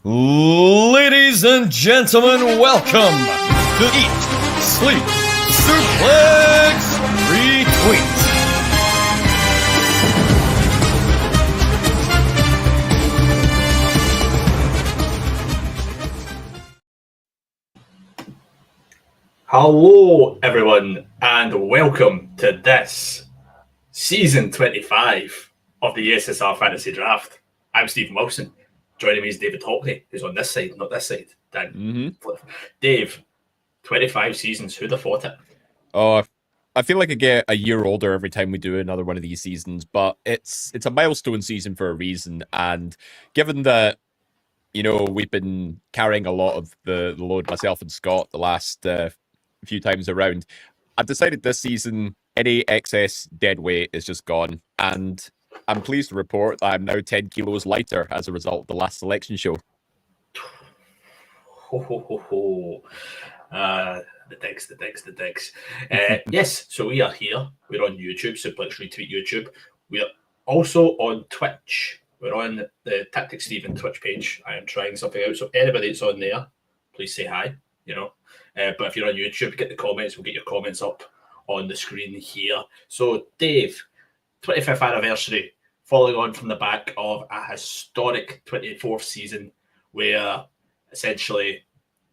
Ladies and gentlemen, welcome to Eat, Sleep, Suplex, Retweet. Hello, everyone, and welcome to this season 25 of the ESSR Fantasy Draft. I'm Stephen Wilson. Joining me is David Hockney, who's on this side, not this side. Dan. Dave, 25 seasons, who'd have thought it? Oh, I feel like I get a year older every time we do another one of these seasons, but it's a milestone season for a reason. And given that, we've been carrying a lot of the load, myself and Scott, the last few times around, I've decided this season any excess dead weight is just gone. And I'm pleased to report that I'm now 10 kilos lighter as a result of the last selection show. The digs. Yes, so we are here. We're on YouTube, so let's retweet YouTube. We're also on Twitch. We're on the Tactic Steven Twitch page. I am trying something out, so anybody that's on there, please say hi, But if you're on YouTube, get the comments. We'll get your comments up on the screen here. So, Dave, 25th anniversary, following on from the back of a historic 24th season where essentially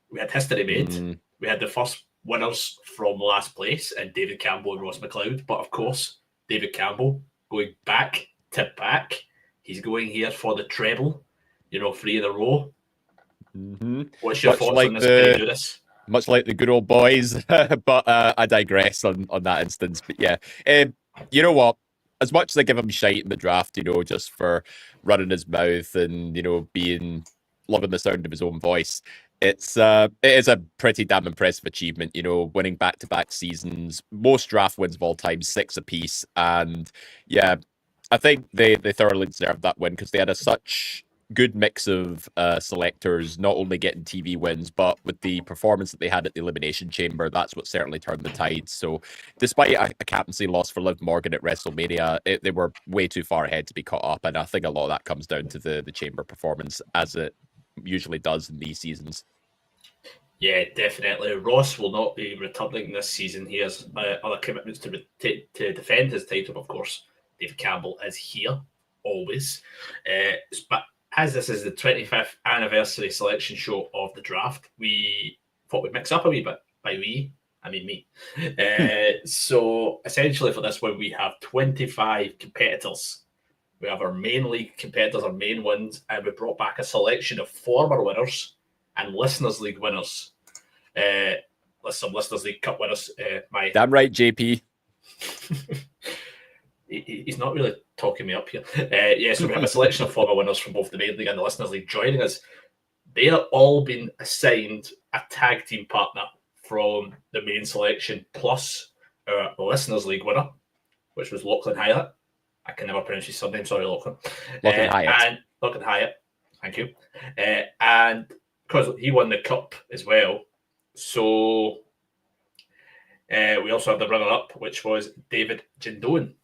we had history made. We had the first winners from last place and David Campbell and Ross McLeod. But of course, David Campbell going back to back. He's going here for the treble, 3 in a row. What's your thoughts on this? Can you do this? Much like the good old boys, but I digress on that instance. But yeah, you know what? As much as I give him shite in the draft, just for running his mouth and, loving the sound of his own voice, it is a pretty damn impressive achievement, winning back-to-back seasons, most draft wins of all time, 6 apiece. And yeah, I think they thoroughly deserved that win because they had such good mix of selectors, not only getting TV wins, but with the performance that they had at the Elimination Chamber, that's what certainly turned the tide. So despite a captaincy loss for Liv Morgan at WrestleMania, they were way too far ahead to be caught up. And I think a lot of that comes down to the Chamber performance, as it usually does in these seasons. Yeah, definitely. Ross will not be returning this season. He has other commitments to defend his title, of course. David Campbell is here, always. But as this is the 25th anniversary selection show of the draft, we thought we'd mix up a wee bit. By we, I mean me. So essentially for this one, we have 25 competitors. We have our main league competitors, our main wins, and we brought back a selection of former winners and Listeners League winners. Some Listeners League Cup winners. Damn right, JP. He's not really talking me up here. So we have a selection of former winners from both the main league and the Listeners League joining us. They are all been assigned a tag team partner from the main selection, plus our Listeners League winner, which was Lachlan Hyatt. I can never pronounce his surname. Sorry, Lachlan. Lachlan Hyatt. Thank you. And because he won the cup as well, so we also have the runner-up, which was David Jindoan,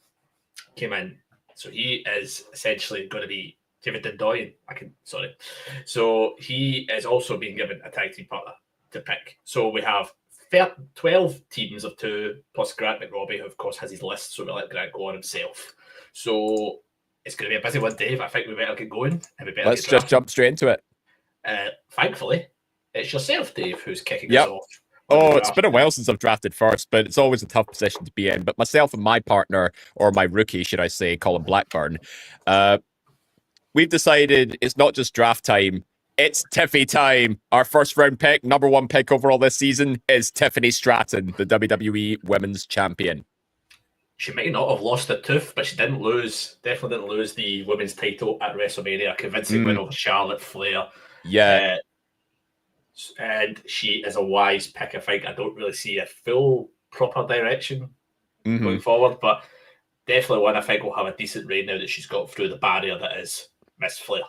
came in. So he is essentially going to be David Dindoyan. So he is also being given a tag team partner to pick. So we have 12 teams of 2, plus Grant McRobbie, who of course has his list, so we'll let Grant go on himself. So it's going to be a busy one, Dave. I think we better get going. And Let's just jump straight into it. Thankfully, it's yourself, Dave, who's kicking us off. It's been a while since I've drafted first, but it's always a tough position to be in. But myself and my partner, or my rookie, should I say, Colin Blackburn, we've decided it's not just draft time, it's Tiffy time. Our first round pick, number 1 pick overall this season, is Tiffany Stratton, the WWE Women's Champion. She might not have lost a tooth, but she definitely didn't lose the women's title at WrestleMania. Convincing win over Charlotte Flair. Yeah. And she is a wise pick. I think I don't really see a full proper direction going forward, but definitely one I think will have a decent reign now that she's got through the barrier that is Miss Flair.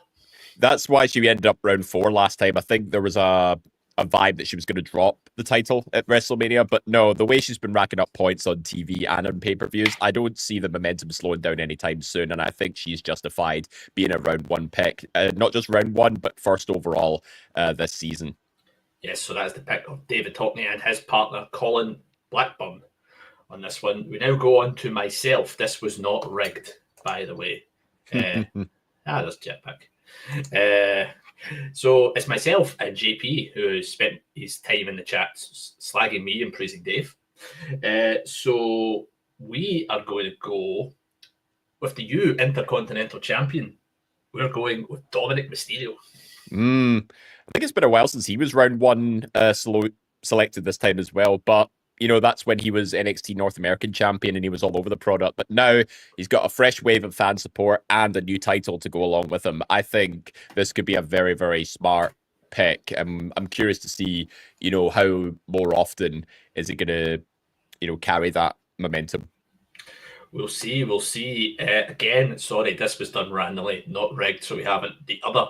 That's why she ended up round 4 last time. I think there was a a vibe that she was going to drop the title at WrestleMania. But no, the way she's been racking up points on TV and on pay-per-views, I don't see the momentum slowing down anytime soon. And I think she's justified being a round one pick. Not just round one, but first overall this season. Yes, so that's the pick of David Hockney and his partner, Colin Blackburn, on this one. We now go on to myself. This was not rigged, by the way. That's Jetpack. So it's myself and JP who spent his time in the chat slagging me and praising Dave. So we are going to go with the new Intercontinental Champion. We're going with Dominic Mysterio. I think it's been a while since he was round one selected this time as well. But, that's when he was NXT North American champion and he was all over the product. But now he's got a fresh wave of fan support and a new title to go along with him. I think this could be a very, very smart pick. I'm curious to see, how more often is it going to, carry that momentum. We'll see. Again, sorry, this was done randomly, not rigged, so we haven't. The other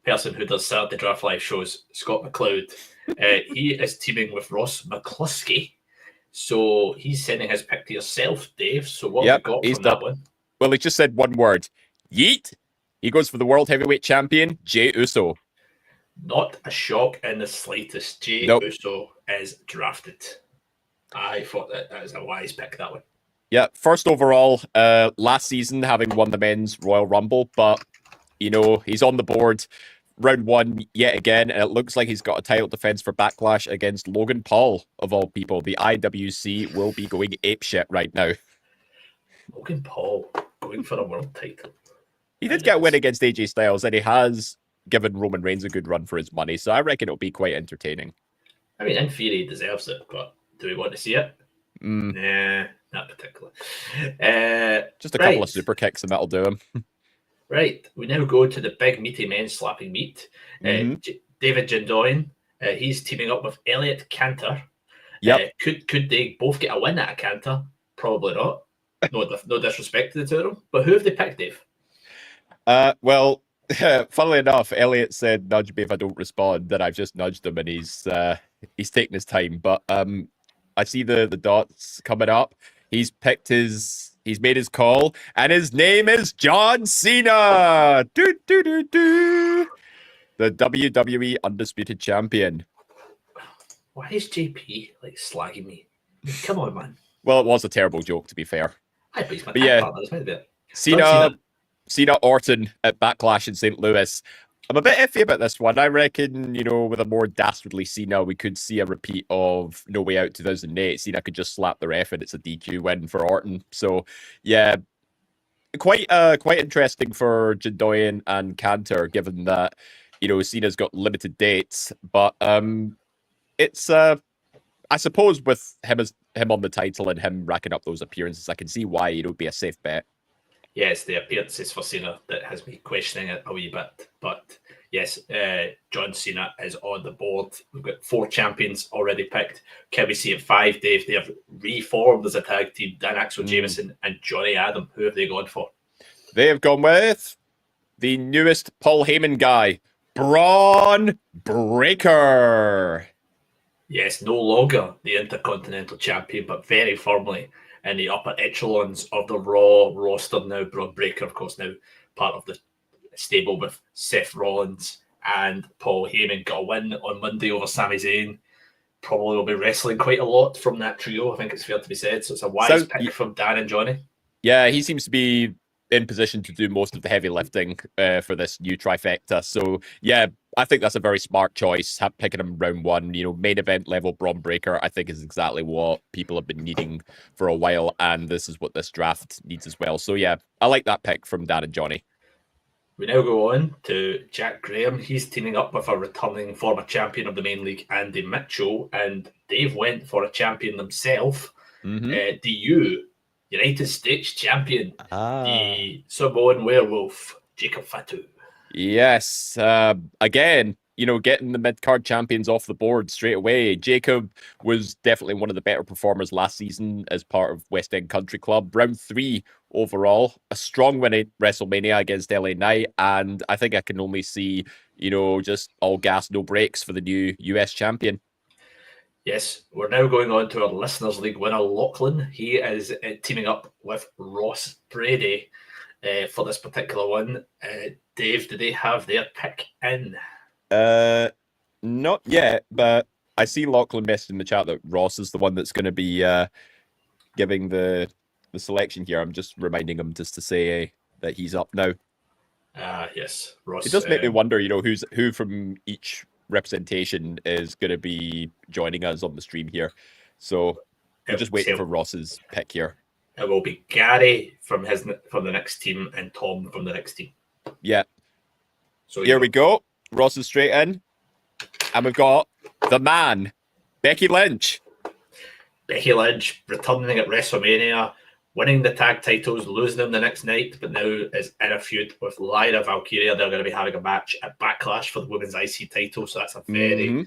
person who does Saturday Draft Live shows, Scott McLeod, he is teaming with Ross McCluskey. So he's sending his pick to yourself, Dave. So what have you got from that one? Well, he just said one word. Yeet. He goes for the World Heavyweight Champion, Jey Uso. Not a shock in the slightest. Jey Uso is drafted. I thought that was a wise pick, that one. Yeah, first overall, last season having won the Men's Royal Rumble, but, he's on the board round one yet again, and it looks like he's got a title defense for Backlash against Logan Paul, of all people. The IWC will be going apeshit right now. Logan Paul going for a world title. He did get a win against AJ Styles, and he has given Roman Reigns a good run for his money, so I reckon it'll be quite entertaining. I mean, in theory, he deserves it, but do we want to see it? Nah, not particularly. Just a couple of super kicks, and that'll do him. Right, we now go to the big meaty men slapping meat. David Jindoyan, he's teaming up with Elliot Cantor. Yep. Could they both get a win at a Cantor? Probably not. No disrespect to the two of them. But who have they picked, Dave? Well, funnily enough, Elliot said, "Nudge me if I don't respond." Then I've just nudged him, and he's taking his time. But I see the dots coming up. He's made his call, and his name is John Cena. The WWE Undisputed Champion. Why is JP slagging me? Come on, man. Well, it was a terrible joke, to be fair. But yeah, Cena Orton at Backlash in St. Louis. I'm a bit iffy about this one. I reckon, with a more dastardly Cena, we could see a repeat of No Way Out 2008. Cena could just slap the ref and it's a DQ win for Orton. So, yeah, quite interesting for Jindoyan and Cantor, given that, Cena's got limited dates. But it's, I suppose, with him on the title and him racking up those appearances, I can see why it would be a safe bet. Yes, the appearances for Cena that has me questioning it a wee bit. But yes, John Cena is on the board. We've got 4 champions already picked. Can we see it 5, Dave? They have reformed as a tag team. Dan Axel Jameson and Johnny Adam. Who have they gone for? They have gone with the newest Paul Heyman guy, Braun Breaker. Yes, no longer the Intercontinental Champion, but very firmly in the upper echelons of the Raw roster now. Braun Breaker, of course, now part of the stable with Seth Rollins and Paul Heyman. Got a win on Monday over Sami Zayn. Probably will be wrestling quite a lot from that trio, I think it's fair to be said. So it's a wise pick from Dan and Johnny. Yeah, he seems to be in position to do most of the heavy lifting for this new trifecta. So, yeah, I think that's a very smart choice, picking him round one. Main event level Braun Breaker, I think, is exactly what people have been needing for a while, and this is what this draft needs as well. So, yeah, I like that pick from Dan and Johnny. We now go on to Jack Graham. He's teaming up with a returning former champion of the main league, Andy Mitchell, and Dave went for a champion themselves. DU, United States champion, the Samoan werewolf, Jacob Fatu. Yes. Again, getting the mid-card champions off the board straight away. Jacob was definitely one of the better performers last season as part of West End Country Club. Round 3 overall, a strong win at WrestleMania against LA Knight, and I think I can only see, just all gas, no brakes for the new US champion. Yes, we're now going on to our Listeners League winner, Lachlan. He is teaming up with Ross Brady for this particular one. Dave, do they have their pick in? Not yet, but I see Lachlan messaged in the chat that Ross is the one that's going to be giving the selection here. I'm just reminding him just to say that he's up now. Yes, Ross. It does make me wonder, who from each representation is going to be joining us on the stream here. So we're just waiting for Ross's pick here. It will be Gary from the next team and Tom from the next team. Yeah. So here we go. Ross is straight in. And we've got the man, Becky Lynch. Becky Lynch returning at WrestleMania, winning the tag titles, losing them the next night, but now is in a feud with Lyra Valkyria. They're going to be having a match at Backlash for the Women's IC title. So that's a very,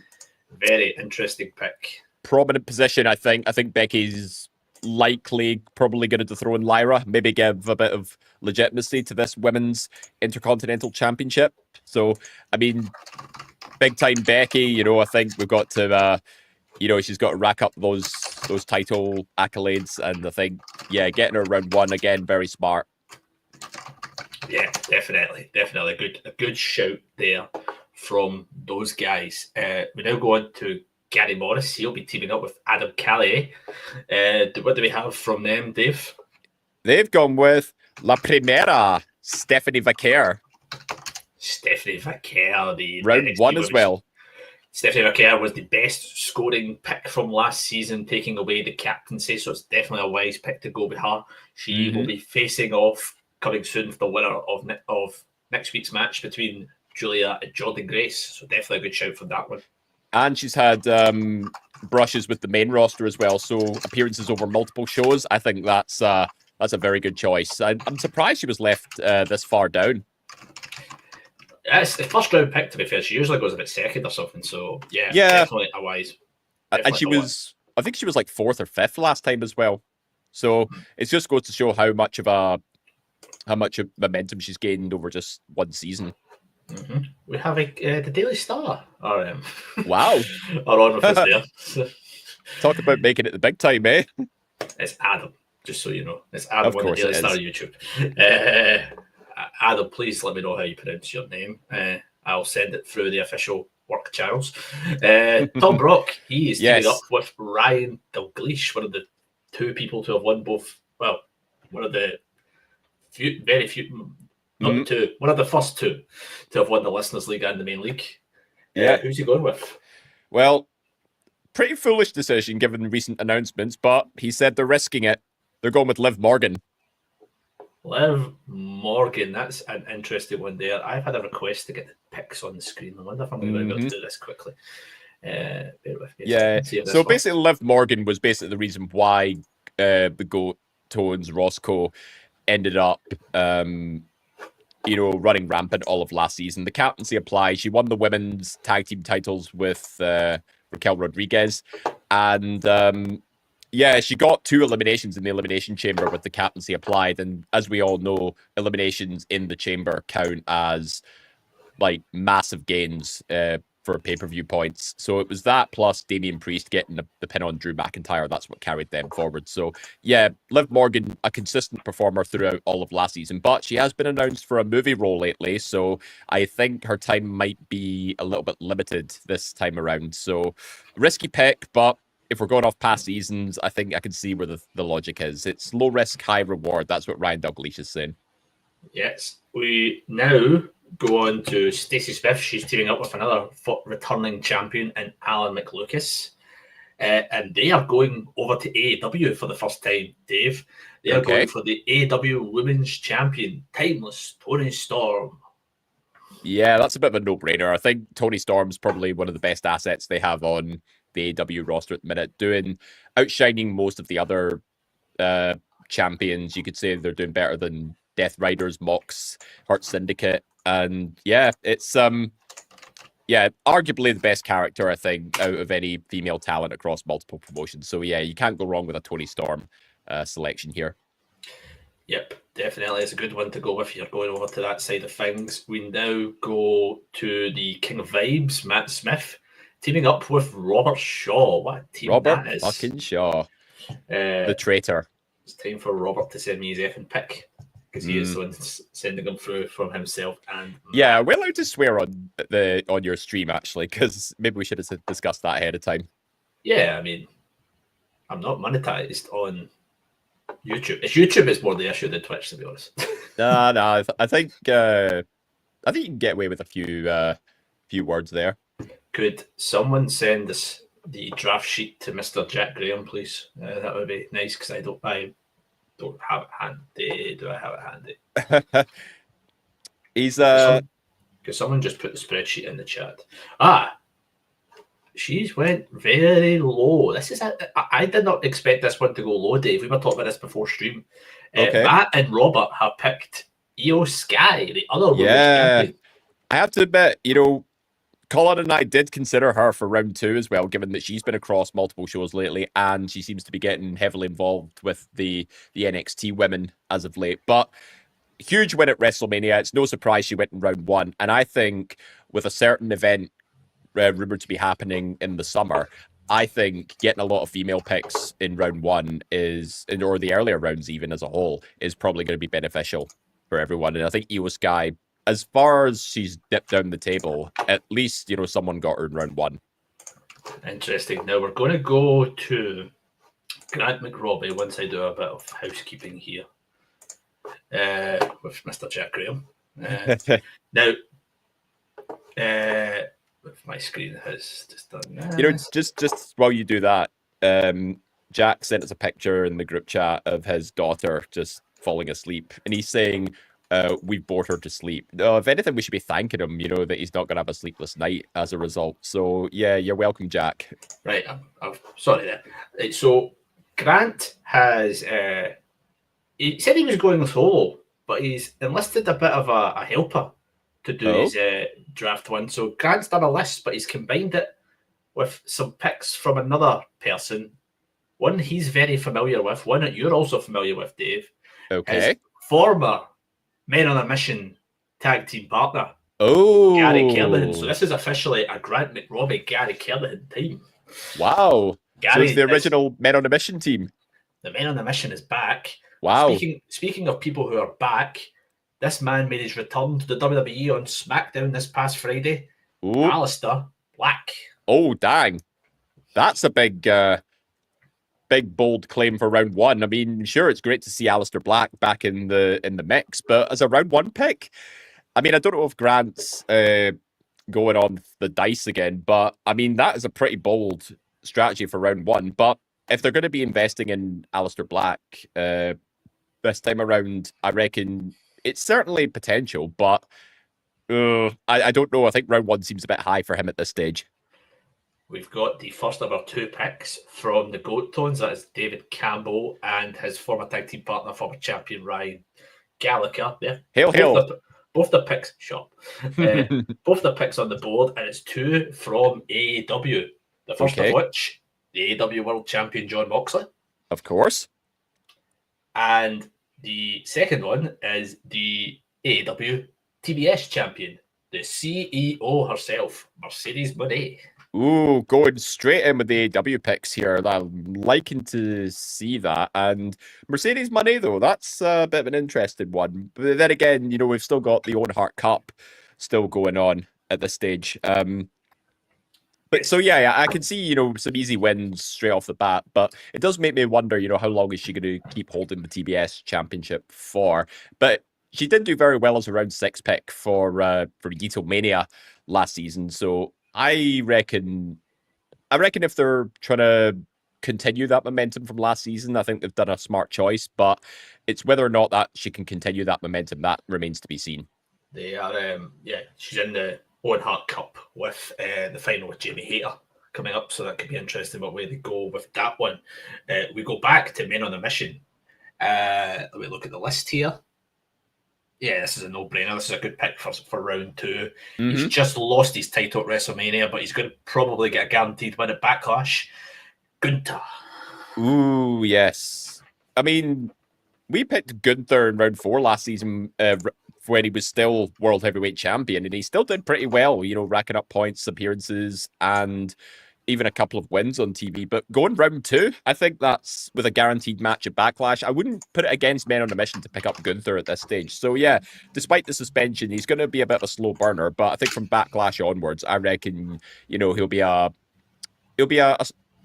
very interesting pick. Prominent position, I think. I think Becky's probably going to dethrone Lyra, maybe give a bit of legitimacy to this Women's Intercontinental Championship. So, I mean, big time Becky, I think we've got to, she's got to rack up those title accolades. And I think, getting her round 1 again, very smart. Yeah, definitely. A good shout there from those guys. We now go on to Gary Morris. He'll be teaming up with Adam Callier. What do we have from them, Dave? They've gone with La Primera, Stephanie Vaquer. Stephanie Vaquer, the round NXT 1 as well. Stephanie Vaquer was the best scoring pick from last season, taking away the captaincy, so it's definitely a wise pick to go with her. She will be facing off coming soon for the winner of next week's match between Julia and Jordan Grace, so definitely a good shout from that one. And she's had brushes with the main roster as well, so appearances over multiple shows. I think that's a very good choice. I'm surprised she was left this far down. It's the first round pick, to be fair. She usually goes about second or something, so definitely a wise. And I think she was like 4th or 5th last time as well. So it just goes to show how much of momentum she's gained over just one season. We have the Daily Star. Wow. Are on with us there. Talk about making it the big time, eh? It's Adam, just so you know. It's Adam on the Daily Star YouTube. Adam, please let me know how you pronounce your name. I'll send it through the official work channels. Tom Brock, he is teaming up with Ryan Dalgleish, one of the 2 people to have won both. Well, one of the very few. Not the 2, one of the first 2 to have won the Listeners League and the main league. Who's he going with? Well, pretty foolish decision given recent announcements, but he said they're risking it. They're going with Liv Morgan. Liv Morgan, that's an interesting one there. I've had a request to get the pics on the screen. I wonder if I'm going to be able to do this quickly. Bear with me. Yeah, so basically Liv Morgan was basically the reason why the Goat Tones Roscoe ended up running rampant all of last season. The captaincy applied. She won the women's tag team titles with Raquel Rodriguez. And she got 2 eliminations in the Elimination Chamber with the captaincy applied. And as we all know, eliminations in the chamber count as like massive gains for pay-per-view points. So it was that plus Damian Priest getting the pin on Drew McIntyre. That's what carried them forward. So Liv Morgan, a consistent performer throughout all of last season, but she has been announced for a movie role lately. So I think her time might be a little bit limited this time around. So risky pick, but if we're going off past seasons, I think I can see where the logic is. It's low risk, high reward. That's what Ryan Dalgleish is saying. Yes. We now go on to Stacey Smith. She's teaming up with another returning champion and Alan McLucas. And they are going over to AEW for the first time, Dave. They are going for the AEW Women's Champion, Timeless Toni Storm. Yeah, that's a bit of a no-brainer. I think Toni Storm's probably one of the best assets they have on the AEW roster at the minute, outshining most of the other champions. You could say they're doing better than Death Riders, Mox, Hurt Syndicate. And it's Yeah, arguably the best character, I think, out of any female talent across multiple promotions. So yeah, you can't go wrong with a Tony Storm selection here. Yep, definitely. It's a good one to go if you're going over to that side of things. We now go to the King of Vibes, Matt Smith, teaming up with Robert Shaw. What a team Robert that is. fucking Shaw, the traitor. It's time for Robert to send me his effing pick, because he is the one sending them through from himself. And yeah, we're allowed to swear on your stream, actually, because maybe we should have discussed that ahead of time. Yeah, I mean, I'm not monetized on YouTube. YouTube is more the issue than Twitch, to be honest. No, I think you can get away with a few words there. Could someone send us the draft sheet to Mr. Jack Graham, please? That would be nice, because I don't have it handy. Do I have it handy? He's Because someone just put the spreadsheet in the chat. She's went very low. I did not expect this one to go low, Dave. We were talking about this before stream. Okay. Matt and Robert have picked Io Sky, the other women's champion. I have to admit, Colin and I did consider her for round 2 as well, given that she's been across multiple shows lately and she seems to be getting heavily involved with the NXT women as of late. But huge win at WrestleMania. It's no surprise she went in round 1. And I think with a certain event rumored to be happening in the summer, I think getting a lot of female picks in round 1 or the earlier rounds even as a whole, is probably going to be beneficial for everyone. And I think Io Sky, as far as she's dipped down the table, at least, someone got her in round 1. Interesting. Now we're going to go to Grant McRobbie once I do a bit of housekeeping here with Mr. Jack Graham. Now, if my screen has just done that. Just while you do that, Jack sent us a picture in the group chat of his daughter just falling asleep, and he's saying, we've bored her to sleep. No, if anything, we should be thanking him, that he's not going to have a sleepless night as a result. So, yeah, you're welcome, Jack. Right, I'm sorry there. Right, so, Grant has, he said he was going solo, but he's enlisted a bit of a helper to do his draft one. So, Grant's done a list, but he's combined it with some picks from another person. One he's very familiar with, one that you're also familiar with, Dave. Okay. His former Men on a Mission tag team partner, Gary Kerlihan. So this is officially a Grant McRobbie, Gary Kerlihan team. Wow. Gary, so it's the original Men on a Mission team. The Men on a Mission is back. Wow. Speaking of people who are back, this man made his return to the WWE on SmackDown this past Friday. Ooh. Aleister Black. Oh, dang. That's a big bold claim for round 1. I mean, sure, it's great to see Aleister Black back in the mix, but as a round 1 pick, I mean, I don't know if Grant's going on the dice again, but I mean, that is a pretty bold strategy for round 1. But if they're going to be investing in Aleister Black this time around, I reckon it's certainly potential, but I don't know. I think round 1 seems a bit high for him at this stage. We've got the first of our 2 picks from the Goat Tones. That is David Campbell and his former tag team partner, former champion Ryan Gallagher. There, hail. Both the picks, both the picks on the board, and it's 2 from AEW. The first of which, the AEW World Champion Jon Moxley. Of course. And the second one is the AEW TBS champion, the CEO herself, Mercedes Moné. Ooh, going straight in with the AEW picks here. I'm liking to see that. And Mercedes Moné, though, that's a bit of an interesting one. But then again, we've still got the Owen Hart Cup still going on at this stage. But so, yeah, I can see, some easy wins straight off the bat. But it does make me wonder, how long is she going to keep holding the TBS championship for? But she did do very well as a round 6 pick for Yito Mania last season. So I reckon if they're trying to continue that momentum from last season, I think they've done a smart choice, but it's whether or not that she can continue that momentum that remains to be seen. They are, she's in the Owen Hart Cup with the final with Jamie Hayter coming up, so that could be interesting what way they go with that one. We go back to Men on a Mission. Let me look at the list here. yeah, this is a no-brainer. This is a good pick for round 2. He's Mm-hmm. just lost his title at WrestleMania, but he's going to probably get a guaranteed win at Backlash. Gunther. Ooh, yes. I mean, we picked Gunther in round 4 last season when he was still World Heavyweight Champion, and he still did pretty well, you know, racking up points, appearances, and even a couple of wins on TV. But going round 2, I think that's with a guaranteed match at Backlash. I wouldn't put it against Men on a Mission to pick up Gunther at this stage. So yeah, despite the suspension, he's going to be a bit of a slow burner. But I think from Backlash onwards, I reckon, you know, he'll be a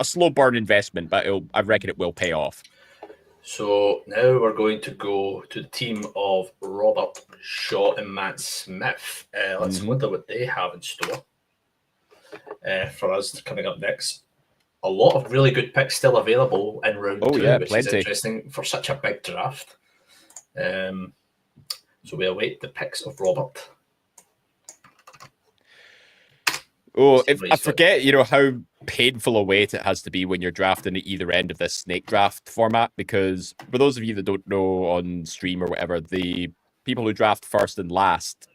slow burn investment, but I reckon it will pay off. So now we're going to go to the team of Robert Shaw and Matt Smith. Let's wonder what they have in store for us coming up next. A lot of really good picks still available in round 2, which is interesting for such a big draft. So we await the picks of Robert. Oh, if I forget, you know, how painful a wait it has to be when you're drafting at either end of this snake draft format, because for those of you that don't know on stream or whatever, the people who draft first and last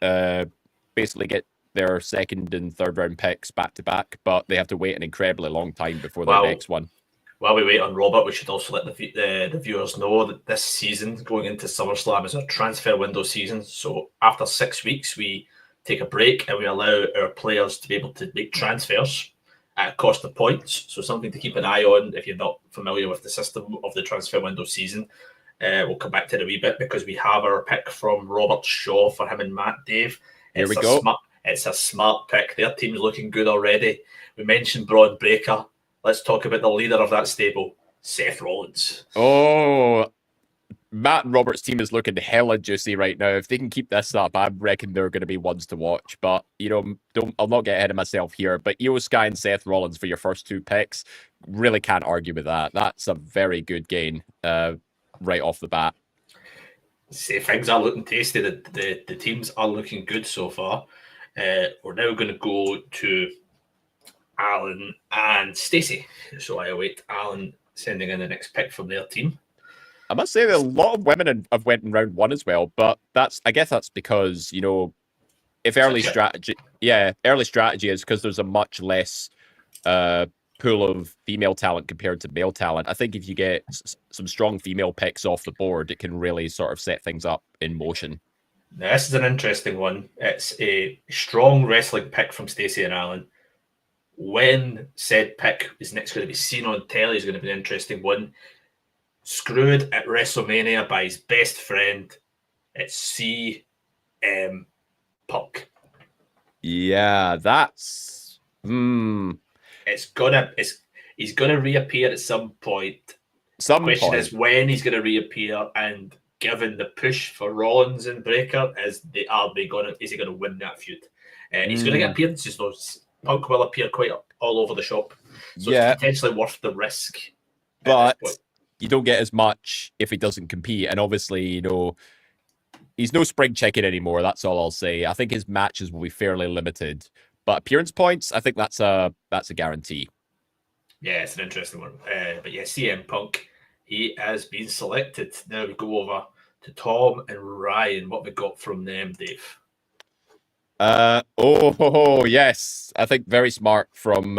basically get their second and third round picks back to back, but they have to wait an incredibly long time before their next one. While we wait on Robert, we should also let the viewers know that this season, going into SummerSlam, is a transfer window season. So after 6 weeks, we take a break and we allow our players to be able to make transfers at a cost of points. So something to keep an eye on if you're not familiar with the system of the transfer window season. We'll come back to it a wee bit because we have our pick from Robert Shaw for him and Matt, Dave. Here we go. It's a smart pick. Their team's looking good already. We mentioned Braun Breaker. Let's talk about the leader of that stable, Seth Rollins. Oh, Matt and Robert's team is looking hella juicy right now. If they can keep this up, I reckon they're going to be ones to watch. But, you know, I'll not get ahead of myself here. But Io Sky and Seth Rollins for your first 2 picks, really can't argue with that. That's a very good gain right off the bat. See, things are looking tasty. The teams are looking good so far. We're now going to go to Alan and Stacey. So I await Alan sending in the next pick from their team. I must say that a lot of women have went in round 1 as well, but I guess that's because, you know, if early strategy is because there's a much less pool of female talent compared to male talent. I think if you get some strong female picks off the board, it can really sort of set things up in motion. Now, this is an interesting one. It's a strong wrestling pick from Stacey and Alan. When said pick is next going to be seen on telly is going to be an interesting one. Screwed at WrestleMania by his best friend. It's CM Punk. Yeah, that's He's gonna reappear at some point. The question is when he's gonna reappear, and given the push for Rollins and Breaker, is he gonna win that feud? He's gonna get appearances though. Punk will appear quite all over the shop, so it's potentially worth the risk. But you don't get as much if he doesn't compete, and obviously, you know, he's no spring chicken anymore. That's all I'll say. I think his matches will be fairly limited, but appearance points, I think that's a guarantee. Yeah, it's an interesting one. But yeah, CM Punk, he has been selected. Now we go over to Tom and Ryan. What we got from them, Dave? Yes, I think very smart from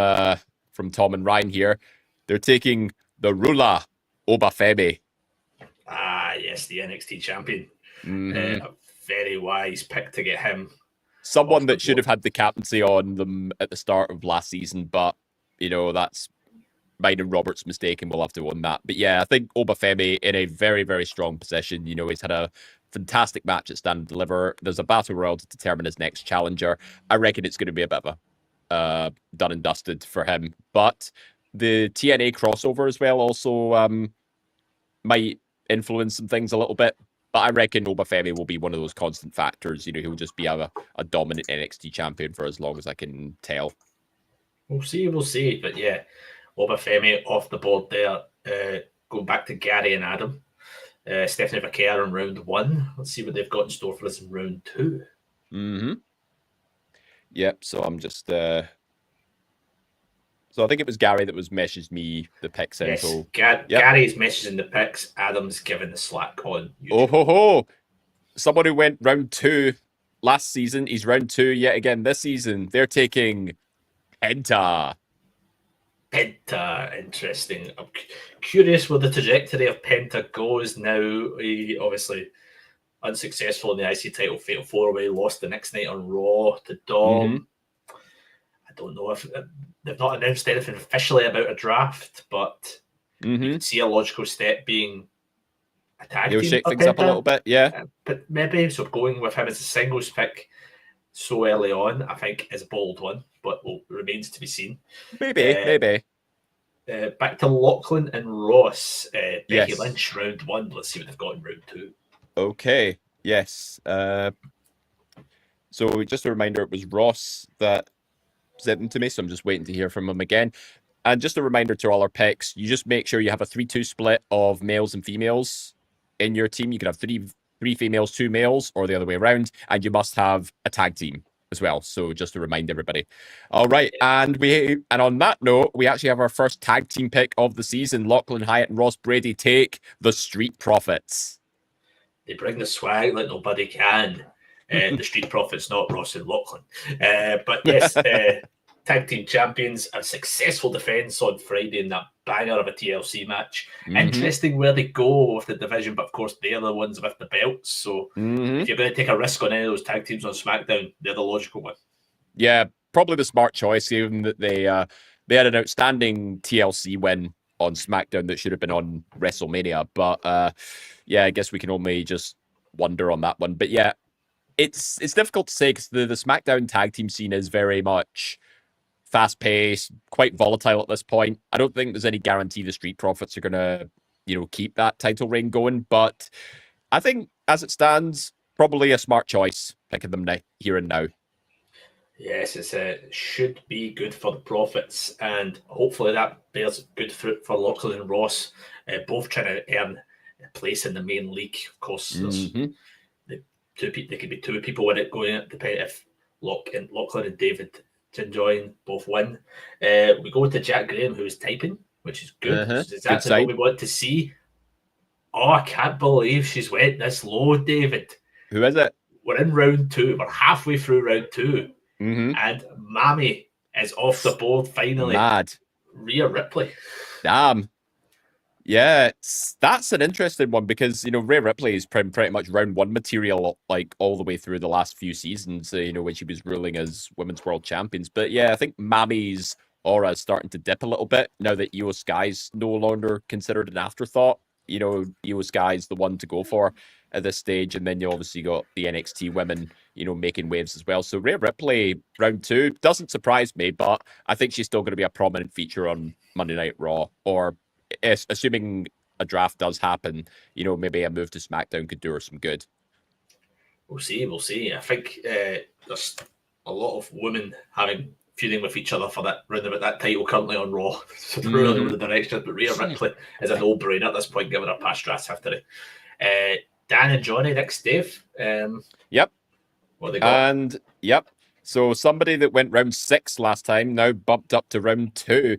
Tom and Ryan here. They're taking the Rula Obafemi. Ah, yes, the NXT champion. A very wise pick to get him. Someone that should have had the captaincy on them at the start of last season, but, you know, that's mine and Robert's mistake, and we'll have to own that. But yeah, I think Obafemi in a very, very strong position. You know, he's had a fantastic match at Stand and Deliver. There's a battle royal to determine his next challenger. I reckon it's going to be a bit of a done and dusted for him. But the TNA crossover as well also might influence some things a little bit. But I reckon Obafemi will be one of those constant factors. You know, he'll just be a dominant NXT champion for as long as I can tell. We'll see. But yeah, Obafemi off the board there. Going back to Gary and Adam. Stephanie Vaquer in round 1. Let's see what they've got in store for us in round 2. Yep, so I'm just... So I think it was Gary that was messaged me the picks in. Yes, so, Gary's messaging the picks. Adam's giving the slack on YouTube. Oh ho ho! someone who went round 2 last season, he's round 2 yet again this season. They're taking Penta. Penta, interesting. I'm curious where the trajectory of Penta goes now. He obviously unsuccessful in the IC title Fatal 4-Way, lost the next night on Raw to Dom. I don't know if they've not announced anything officially about a draft, but you could see a logical step being a tag He'll team. shake things up a little bit, yeah. But maybe, so going with him as a singles pick so early on, I think is a bold one, but remains to be seen. Maybe. Back to Lachlan and Ross. Becky Yes. Lynch, round 1. Let's see what they've got in round 2. Okay, yes. So just a reminder, it was Ross that sent them to me, so I'm just waiting to hear from him again. And just a reminder to all our picks, you just make sure you have a 3-2 split of males and females in your team. You can have three females, 2 males, or the other way around, and you must have a tag team as well. So just to remind everybody. All right, and on that note, we actually have our first tag team pick of the season. Lachlan Hyatt and Ross Brady take the Street Profits. They bring the swag like nobody can. The Street Profits, not Ross and Lachlan. But yes, tag team champions, a successful defense on Friday in that banger of a TLC match. Interesting where they go with the division, but of course they're the ones with the belts. So if you're going to take a risk on any of those tag teams on SmackDown, they're the logical one. Yeah, probably the smart choice, given that they had an outstanding TLC win on SmackDown that should have been on WrestleMania. But yeah, I guess we can only just wonder on that one. But yeah, it's difficult to say because the SmackDown tag team scene is very much fast-paced, quite volatile at this point. I don't think there's any guarantee the Street Profits are going to, keep that title reign going. But I think, as it stands, probably a smart choice picking them here and now. Yes, it should be good for the Profits, and hopefully that bears good fruit for Lachlan and Ross, both trying to earn a place in the main league. Of course, there's there could be 2 people in it going, depending if Lachlan and David to join both win. We go to Jack Graham, who's typing, which is good. It's exactly what we want to see. Oh, I can't believe she's went this low, David. Who is it? We're in round 2. We're halfway through round 2. And Mami is off the board finally. Mad. Rhea Ripley. Damn. Yeah, that's an interesting one because, Rhea Ripley is pretty much round 1 material, like all the way through the last few seasons, when she was ruling as Women's World Champions. But yeah, I think Mami's aura is starting to dip a little bit now that Io Sky's no longer considered an afterthought. Io Sky's the one to go for at this stage. And then you obviously got the NXT women, making waves as well. So Rhea Ripley, round 2, doesn't surprise me, but I think she's still going to be a prominent feature on Monday Night Raw, or assuming a draft does happen, maybe a move to SmackDown could do her some good. We'll see. I think there's a lot of women feuding with each other for that round about that title currently on Raw. So they're really in the direction. But Rhea Ripley is a no-brainer at this point, given her past draft history. Dan and Johnny next, Dave. Yep. What they got? And yep. So somebody that went round 6 last time now bumped up to round 2.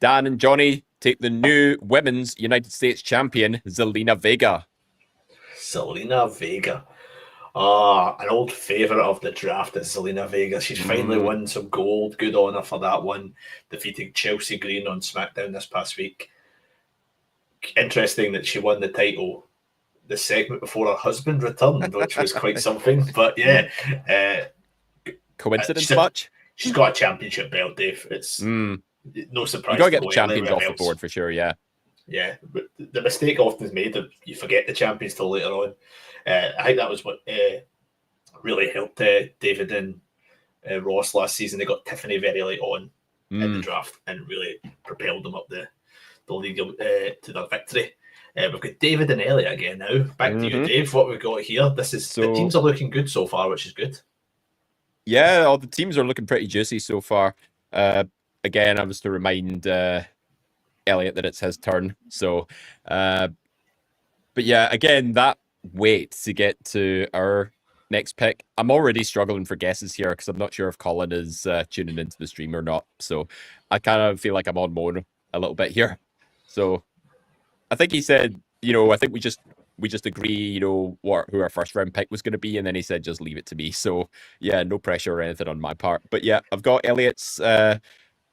Dan and Johnny take the new Women's United States Champion, Zelina Vega. Zelina Vega. An old favourite of the draft is Zelina Vega. She's finally won some gold. Good on her for that one. Defeating Chelsea Green on SmackDown this past week. Interesting that she won the title the segment before her husband returned, which was quite something. But yeah. Coincidence much? She's got a championship belt, Dave. It's no surprise. You got to get the champions off the board for sure, yeah. Yeah, but the mistake often is made that you forget the champions till later on. I think that was what really helped David and Ross last season. They got Tiffany very late on in the draft and really propelled them up the league to their victory. We've got David and Elliot again now. Back to you, Dave. What we've got here. The teams are looking good so far, which is good. Yeah, all the teams are looking pretty juicy so far. Again, I was to remind Elliot that it's his turn. So, but yeah, again, that wait to get to our next pick. I'm already struggling for guesses here because I'm not sure if Colin is tuning into the stream or not. So I kind of feel like I'm on Moan a little bit here. So I think he said, I think we just we just agree, who our first round pick was going to be, and then he said just leave it to me. So yeah, no pressure or anything on my part. But yeah, I've got Elliot's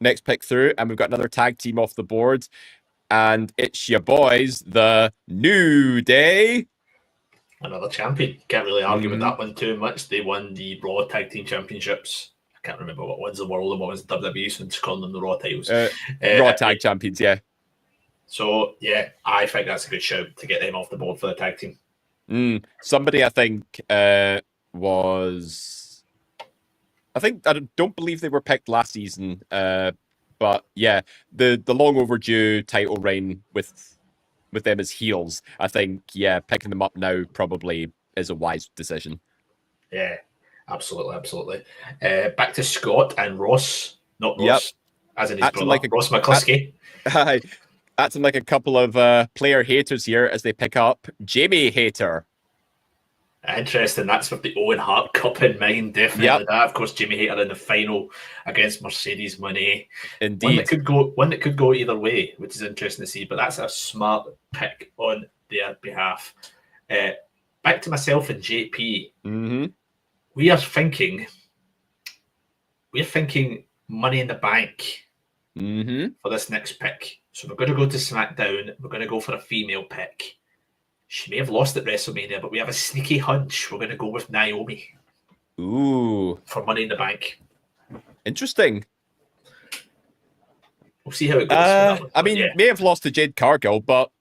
next pick through, and we've got another tag team off the board, and it's your boys, the New Day. Another champion. Can't really argue with that one too much. They won the Raw Tag Team Championships. I can't remember what one's the World and what one's the WWE, so I'm just calling them the Raw titles. Raw Tag Champions, yeah. So, yeah, I think that's a good shout to get them off the board for the tag team. Somebody I think was... I don't believe they were picked last season, but yeah, the long overdue title reign with them as heels, I think, yeah, picking them up now probably is a wise decision. Yeah, absolutely. Back to Scott and Ross, not Ross, as in his brother, Ross McCluskey. Acting like a couple of player haters here as they pick up Jamie Hayter. Interesting. That's with the Owen Hart Cup in mind. Definitely that. Of course, Jamie Hayter in the final against Mercedes Moné. Indeed. One that could go either way, which is interesting to see. But that's a smart pick on their behalf. Back to myself and JP. Mm-hmm. We're thinking Money in the Bank for this next pick. So we're going to go to SmackDown. We're going to go for a female pick. She may have lost at WrestleMania, but we have a sneaky hunch. We're going to go with Naomi. Ooh. For Money in the Bank. Interesting. We'll see how it goes. May have lost to Jade Cargill, but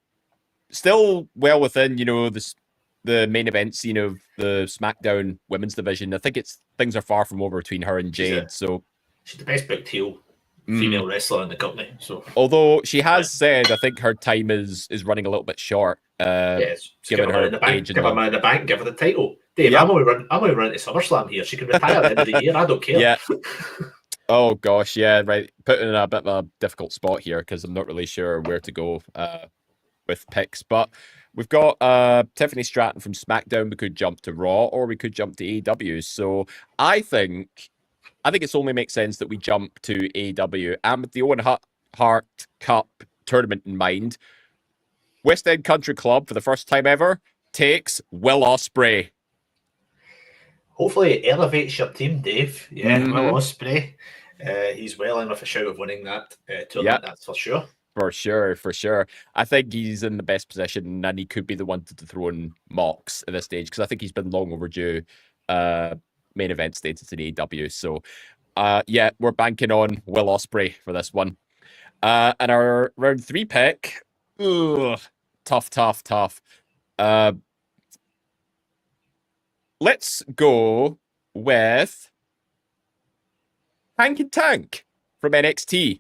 still well within, the main event scene of the SmackDown women's division. I think things are far from over between her and Jade. She's the best booked heel female wrestler in the company. So, although she has said, I think her time is running a little bit short. Given her age, give her Money in the Bank, give her the title. Dave, I'm only running to SummerSlam here. She can retire at the end of the year. I don't care. Yeah. Oh gosh, yeah, right. Put in a bit of a difficult spot here because I'm not really sure where to go with picks. But we've got Tiffany Stratton from SmackDown. We could jump to Raw, or we could jump to AEW. So I think it's only makes sense that we jump to AEW. And with the Owen Hart Cup tournament in mind, West End Country Club, for the first time ever, takes Will Ospreay. Hopefully it elevates your team, Dave. Yeah, Will Ospreay. He's well in with a shout of winning that tournament, that's for sure. For sure. I think he's in the best position, and he could be the one to dethrone Mox at this stage, because I think he's been long overdue main event status in AEW. So, we're banking on Will Ospreay for this one. And our round 3 pick, tough. Let's go with Hank and Tank from NXT.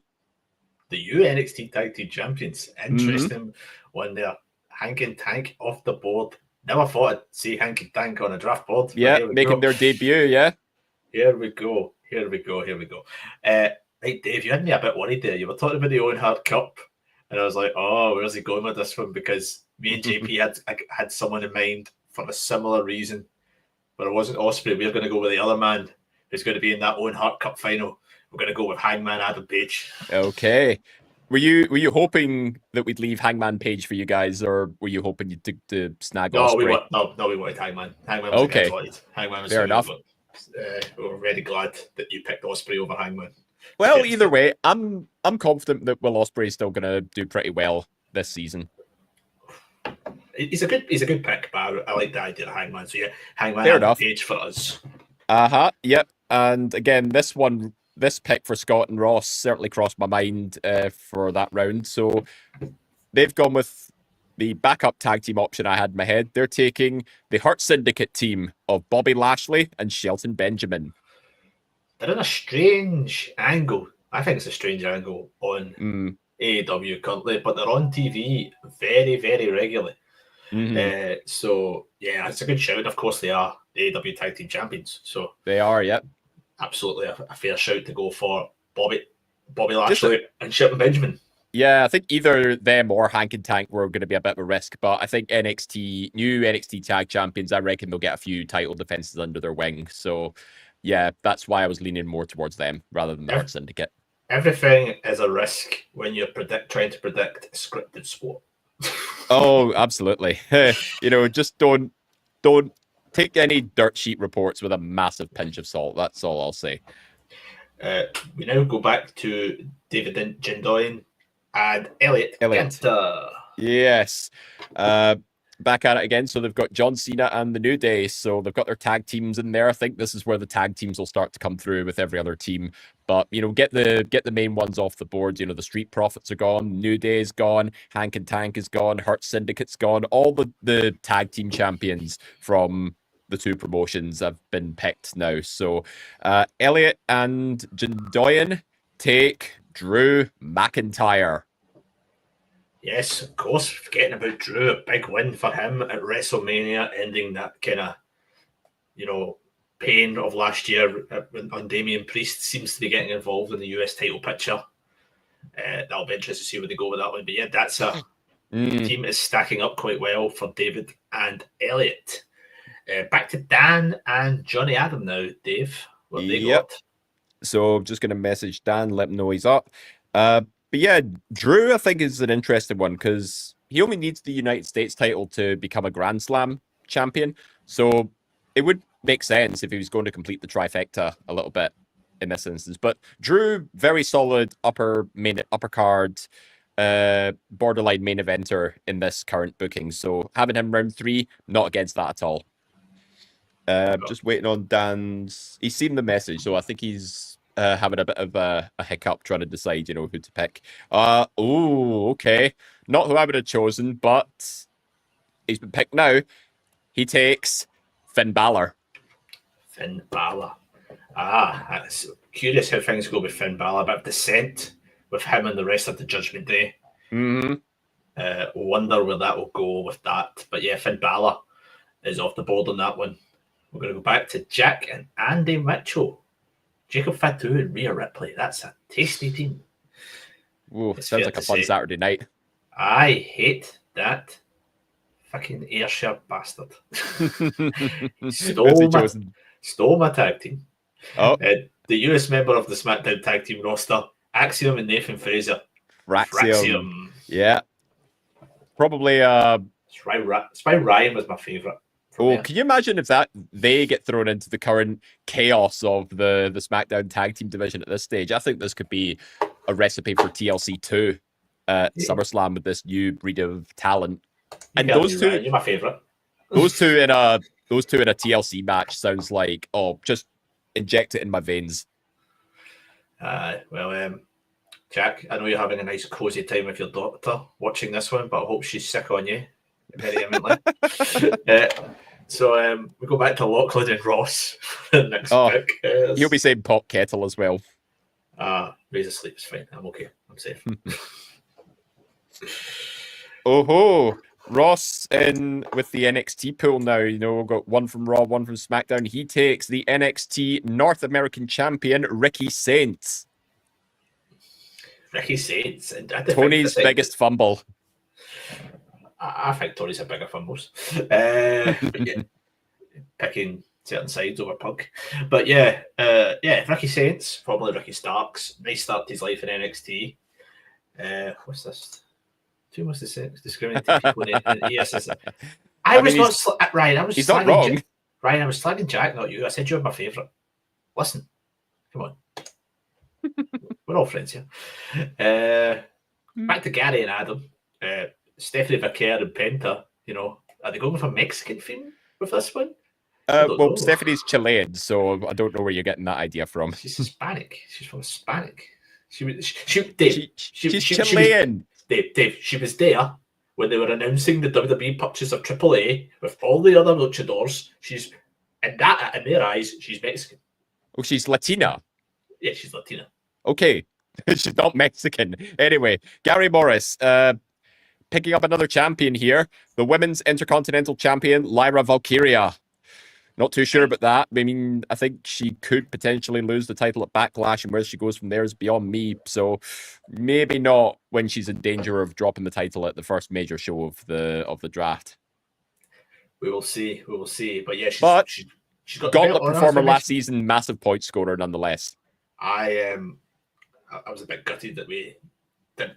The NXT Tag Team Champions. Interesting one there. Hank and Tank off the board. Never thought I'd see Hank and Tank on a draft board. Yeah, making their debut, yeah. Here we go. Right, Dave, you had me a bit worried there. You were talking about the Owen Hart Cup, and I was like, oh, where's he going with this one? Because me and JP had someone in mind for a similar reason, but it wasn't Ospreay. We were going to go with the other man who's going to be in that Owen Hart Cup final. We're going to go with Hangman Adam Page. Okay. Were you hoping that we'd leave Hangman Page for you guys, or were you hoping to snag Ospreay? We wanted Hangman. Hangman was okay. Hangman was fair enough. We're really glad that you picked Ospreay over Hangman. Well, either way, I'm confident that Will Ospreay is still going to do pretty well this season. He's a good pick, but I like the idea of Hangman. So yeah, Hangman fair enough. Page for us. Yep. And again, this pick for Scott and Ross certainly crossed my mind for that round. So they've gone with the backup tag team option I had in my head. They're taking the Hurt Syndicate team of Bobby Lashley and Shelton Benjamin. They're in a strange angle. I think it's a strange angle on AEW currently, but they're on TV very, very regularly. So, yeah, it's a good shout. Of course, they are the AEW Tag Team Champions. So they are, yep. Absolutely a fair shout to go for Bobby Lashley and Shelton Benjamin. Yeah, I think either them or Hank and Tank were going to be a bit of a risk, but I think new NXT Tag Champions, I reckon they'll get a few title defenses under their wing. So, yeah, that's why I was leaning more towards them rather than the Hurt Syndicate. Everything is a risk when you're trying to predict a scripted sport. Oh, absolutely. Just don't take any dirt sheet reports with a massive pinch of salt. That's all I'll say. We now go back to David Jindoyan and Elliot Elliot. Ganta. Yes. Back at it again. So they've got John Cena and the New Day. So they've got their tag teams in there. I think this is where the tag teams will start to come through with every other team. But get the main ones off the board. The Street Profits are gone, New Day's gone, Hank and Tank is gone, Hurt Syndicate's gone. All the tag team champions from the two promotions have been picked now. So Elliot and Jindoyan take Drew McIntyre. Yes, of course. Forgetting about Drew, a big win for him at WrestleMania, ending that kind of, pain of last year on Damian Priest seems to be getting involved in the US title picture. That'll be interesting to see where they go with that one. But yeah, that's the team is stacking up quite well for David and Elliot. Back to Dan and Johnny Adam now, Dave. What they got? So I'm just going to message Dan, let him know he's up. But yeah, Drew, I think, is an interesting one because he only needs the United States title to become a Grand Slam champion. So it would make sense if he was going to complete the trifecta a little bit in this instance. But Drew, very solid upper card, borderline main eventer in this current booking. So having him round 3, not against that at all. Just waiting on Dan's. He's seen the message, so I think he's having a bit of a hiccup trying to decide, who to pick. Okay. Not who I would have chosen, but he's been picked now. He takes Finn Balor. Finn Balor. That's curious how things go with Finn Balor. A bit of dissent with him and the rest of the Judgment Day. Wonder where that will go with that. But yeah, Finn Balor is off the board on that one. We're going to go back to Jack and Andy Mitchell. Jacob Fatu and Rhea Ripley. That's a tasty team. Ooh, sounds like a fun Saturday night. I hate that fucking Ayrshire bastard. Stole my tag team. Oh. The US member of the SmackDown tag team roster, Axiom and Nathan Fraser. Fraxium. Yeah. Probably It's why Ryan was my favourite. Can you imagine if they get thrown into the current chaos of the SmackDown tag team division at this stage? I think this could be a recipe for TLC 2 at SummerSlam with this new breed of talent. And those two, you're my favourite. Those two in a TLC match sounds like, just inject it in my veins. Jack, I know you're having a nice cozy time with your daughter watching this one, but I hope she's sick on you very imminently. So we go back to Lachlan and Ross for the next pick. You'll be saying Pop Kettle as well. Razor Sleep is fine. I'm okay. I'm safe. Ross in with the NXT pool now. We've got one from Raw, one from SmackDown. He takes the NXT North American champion, Ricky Saints. Ricky Saints. Tony's biggest fumble. I think Tony's a bigger fumbles. Picking certain sides over Punk. But Ricky Saints, formerly Ricky Starks. Nice start to his life in NXT. What's this? Too much discriminating people in ESSR. Ryan, I was he's not wrong. Ryan, I was slagging Jack, not you. I said you're my favourite. Listen, come on. We're all friends here. Back to Gary and Adam. Stephanie Vaquer and Penta, are they going with a Mexican theme with this one? Stephanie's Chilean, so I don't know where you're getting that idea from. She's Hispanic. She's from Hispanic. She's Chilean. Dave, she was there when they were announcing the WWE purchase of AAA with all the other luchadors. She's, in their eyes, she's Mexican. Oh, she's Latina. Yeah, she's Latina. Okay. She's not Mexican. Anyway, Gary Morris, picking up another champion here. The Women's Intercontinental Champion, Lyra Valkyria. Not too sure about that. I mean, I think she could potentially lose the title at Backlash, and where she goes from there is beyond me. So maybe not when she's in danger of dropping the title at the first major show of the draft. We will see. But yeah, she's got gauntlet performer last season, massive point scorer nonetheless. I was a bit gutted that we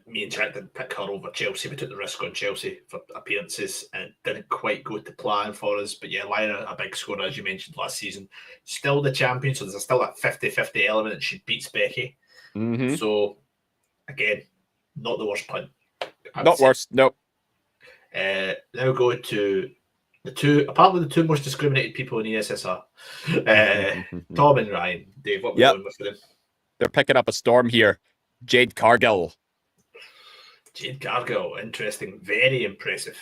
me and Jack didn't pick her over Chelsea. We took the risk on Chelsea for appearances and it didn't quite go to plan for us. But yeah, Lyra, a big scorer, as you mentioned last season, still the champion. So there's still that 50-50 element that she beats Becky. Mm-hmm. So again, not the worst punt. Not worse. No. Now go to the apparently the two most discriminated people in ESSR. Tom and Ryan. Dave, what we're going with for them? They're picking up a storm here. Jade Cargill. Jade Cargill, interesting, very impressive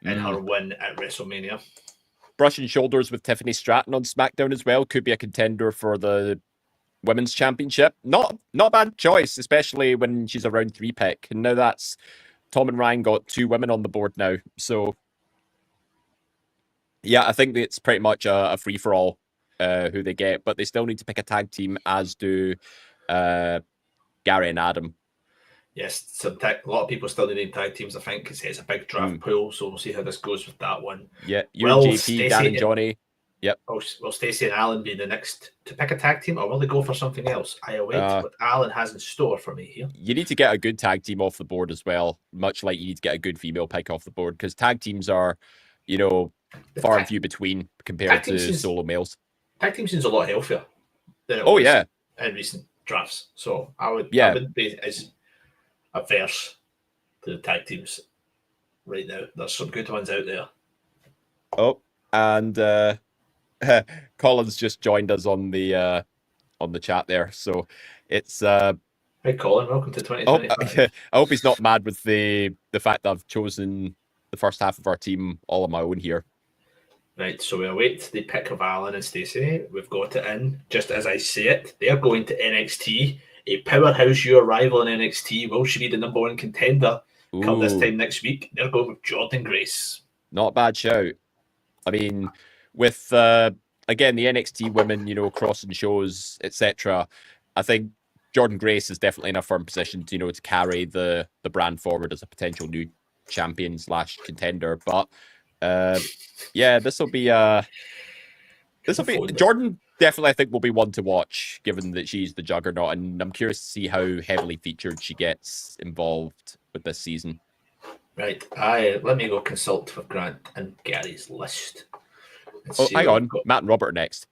in her win at WrestleMania. Brushing shoulders with Tiffany Stratton on SmackDown as well. Could be a contender for the Women's Championship. Not a bad choice, especially when she's a round 3 pick. And now that's Tom and Ryan got 2 women on the board now. So yeah, I think it's pretty much a free-for-all who they get. But they still need to pick a tag team, as do Gary and Adam. Yes, a lot of people still needing tag teams, I think, because it's a big draft pool, so we'll see how this goes with that one. Yeah, you and JP, Dan and Johnny. Yep. Will Stacey and Alan be the next to pick a tag team, or will they go for something else? I await what Alan has in store for me here. You need to get a good tag team off the board as well, much like you need to get a good female pick off the board, because tag teams are, far and few between compared to solo males. Tag team seems a lot healthier than it was in recent drafts, so I wouldn't be as averse to the tag teams right now. There's some good ones out there. Oh, and Colin's just joined us on the chat there, so it's Hey Colin, welcome to 2025. I hope he's not mad with the fact that I've chosen the first half of our team all on my own here. Right, so we await the pick of Alan and Stacey. We've got it in just as I say it. They're going to NXT. A powerhouse your rival in NXT. Will she be the number 1 contender come this time next week? They're going with Jordan Grace. Not a bad shout. I mean, with again the NXT women, crossing shows, etc. I think Jordan Grace is definitely in a firm position to carry the brand forward as a potential new champion / contender. But this will be Jordan. Definitely, I think will be one to watch, given that she's the juggernaut, and I'm curious to see how heavily featured she gets involved with this season. Right, let me go consult with Grant and Gary's list. Hang on, Matt and Robert are next.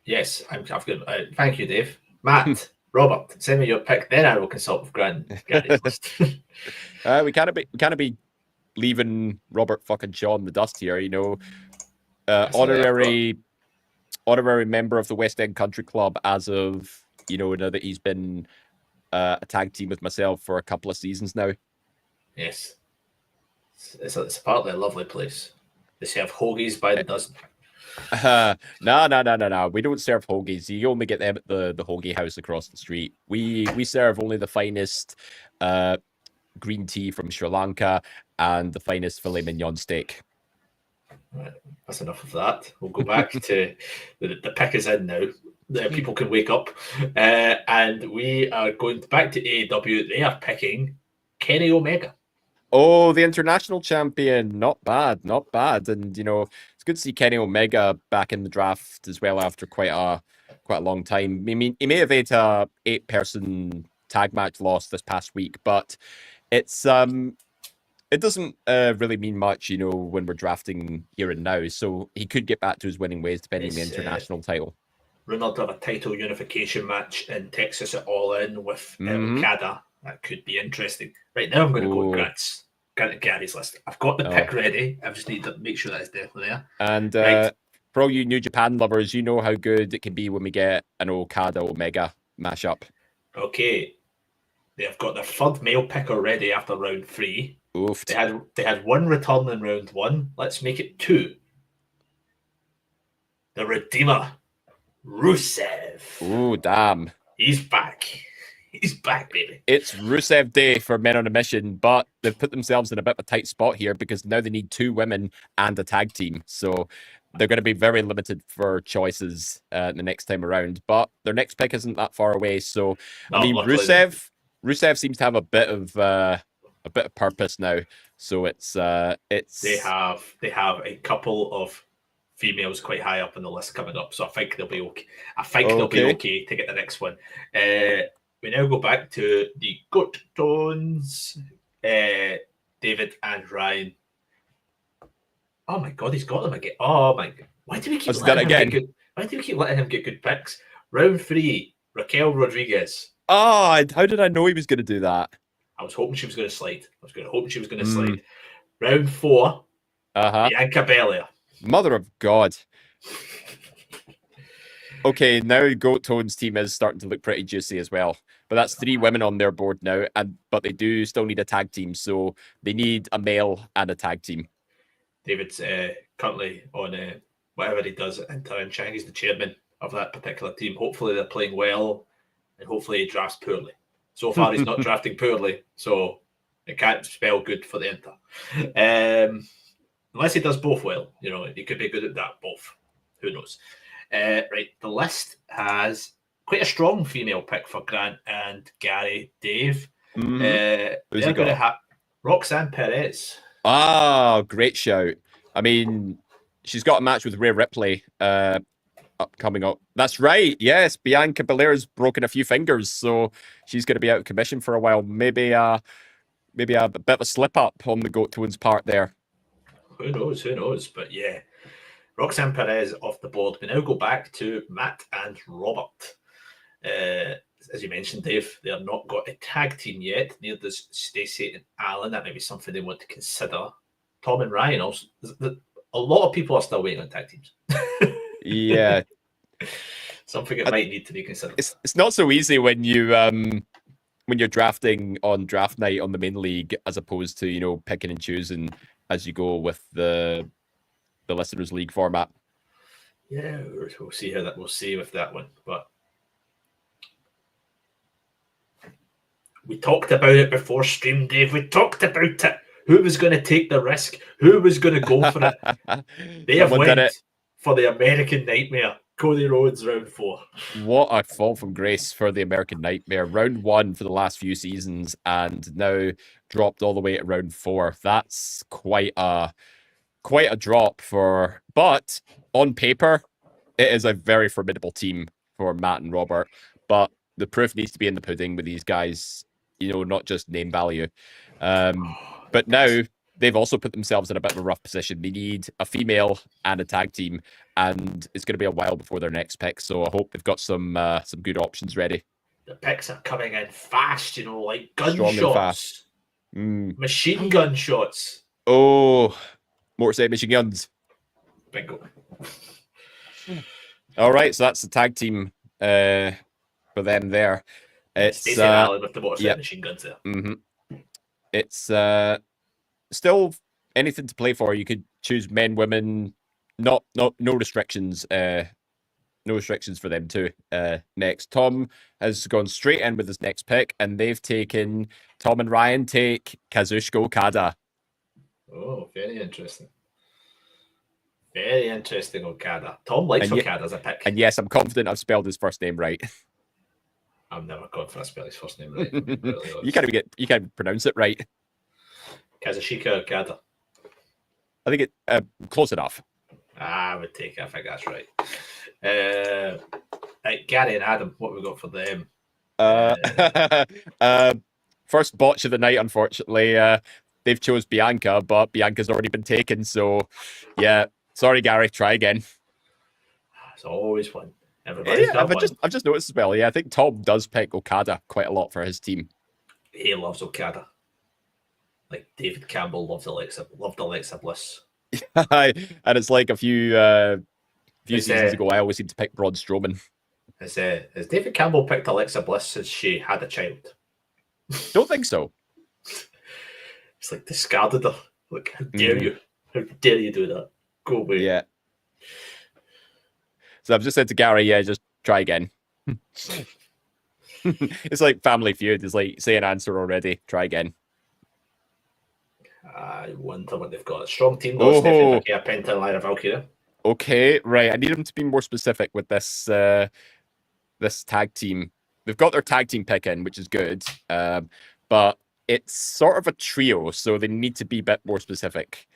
Yes, I've got. Thank you, Dave. Matt, Robert, send me your pick, then I will consult with Grant and Gary's list. We can't be leaving Robert fucking Shaw in the dust here. Honorary member of the West End Country Club as of, now that he's been a tag team with myself for a couple of seasons now. Yes. It's apparently a lovely place. They serve hoagies by the dozen. No. We don't serve hoagies. You only get them at the hoagie house across the street. We serve only the finest green tea from Sri Lanka and the finest filet mignon steak. Right, that's enough of that. We'll go back to the pick is in now. People can wake up. And we are going back to AEW. They are picking Kenny Omega. Oh, the international champion. Not bad. And, it's good to see Kenny Omega back in the draft as well after quite a long time. I mean, he may have had a 8-person tag match loss this past week, but it's it doesn't really mean much, when we're drafting here and now. So he could get back to his winning ways depending on the international title. Rumored to have a title unification match in Texas at All In with Okada. That could be interesting. Right now, I'm going to go with Grant Gary's list. I've got the pick ready. I just need to make sure that it's definitely there. And for all you New Japan lovers, you know how good it can be when we get an Okada Omega mashup. Okay. They've got their 3rd male pick already after round 3. Oof. They had 1 return in round 1. Let's make it 2. The Redeemer, Rusev. Ooh, damn. He's back. He's back, baby. It's Rusev Day for Men on a Mission, but they've put themselves in a bit of a tight spot here because now they need 2 women and a tag team. So they're going to be very limited for choices the next time around. But their next pick isn't that far away. So, Rusev seems to have a bit of purpose now. So it's they have a couple of females quite high up on the list coming up. So I think they'll be okay. They'll be okay to get the next one. we now go back to the Goat Tones, David and Ryan. Oh my God, he's got them again. Oh my God. Why do we keep letting him get good? Why do we keep letting him get good picks? Round 3, Raquel Rodriguez. Oh, how did I know he was going to do that? I was hoping she was going to slide. Slide. Round 4, Bianca Belair. Mother of God. Okay, now Goat Tone's team is starting to look pretty juicy as well. But that's 3 women on their board now, but they do still need a tag team, so they need a male and a tag team. David's currently on whatever he does in Taran Chang. He's the chairman of that particular team. Hopefully they're playing well, and hopefully he drafts poorly. So far he's not drafting poorly, so it can't spell good for the Inter. Unless he does both well, he could be good at that both. Who knows? Right, the list has quite a strong female pick for Grant and Gary. Dave. They're going to have Roxanne Perez. Ah, great shout. I mean, she's got a match with Rhea Ripley coming up. That's right. Yes, Bianca Belair's broken a few fingers, so she's going to be out of commission for a while. Maybe a bit of a slip up on the Goat Tones part there. Who knows? But yeah, Roxanne Perez off the board. We now go back to Matt and Robert. As you mentioned, Dave, they have not got a tag team yet. Neither does Stacey and Alan. That may be something they want to consider. Tom and Ryan also. A lot of people are still waiting on tag teams. Yeah. Something that might need to be considered. It's not so easy when you're drafting on draft night on the main league, as opposed to picking and choosing as you go with the listeners league format. Yeah, we'll see with that one. But we talked about it before stream, Dave. We talked about it. Who was going to take the risk? Who was going to go for it? They have went for the American Nightmare. Cody Rhodes, round 4. What a fall from grace for the American Nightmare. Round 1 for the last few seasons, and now dropped all the way at round 4. That's quite a drop but on paper, it is a very formidable team for Matt and Robert. But the proof needs to be in the pudding with these guys, not just name value. But now they've also put themselves in a bit of a rough position. They need a female and a tag team, and it's going to be a while before their next pick. So I hope they've got some good options ready. The picks are coming in fast, like gunshots, machine gun shots. Oh, motorcycle machine guns. Bingo. All right, so that's the tag team for them there. It's Stacey and Alan with the motorcycle machine guns there. Mm-hmm. It's still anything to play for. You could choose men, women, no restrictions. No restrictions for them too. Next, Tom has gone straight in with his next pick, and they've taken Tom and Ryan take Kazuchika Okada. Oh, very interesting. Very interesting, Okada. Tom likes Okada as a pick. And yes, I'm confident I've spelled his first name right. I'm never confident I spell his first name right. You can't pronounce it right. Kazuchika Okada. I think it close enough. I would take it. I think that's right. Right, Gary and Adam, what have we got for them? First botch of the night, unfortunately. They've chose Bianca, but Bianca's already been taken. So, yeah, sorry, Gary. Try again. It's always fun. I've just noticed as well. Yeah, I think Tom does pick Okada quite a lot for his team. He loves Okada. Like David Campbell loved Alexa Bliss. And it's like a few seasons ago, I always seem to pick Braun Strowman. Has David Campbell picked Alexa Bliss since she had a child? Don't think so. It's like discarded her. Like, how dare you? How dare you do that? Go away. Yeah. So I've just said to Gary, just try again. It's like Family Feud. It's like, say an answer already. Try again. I wonder what they've got. A strong team though. Stephanie McKay, Penta, and Lyra Valkyria. Okay, right. I need them to be more specific with this this tag team. They've got their tag team pick in, which is good. But it's sort of a trio, so they need to be a bit more specific.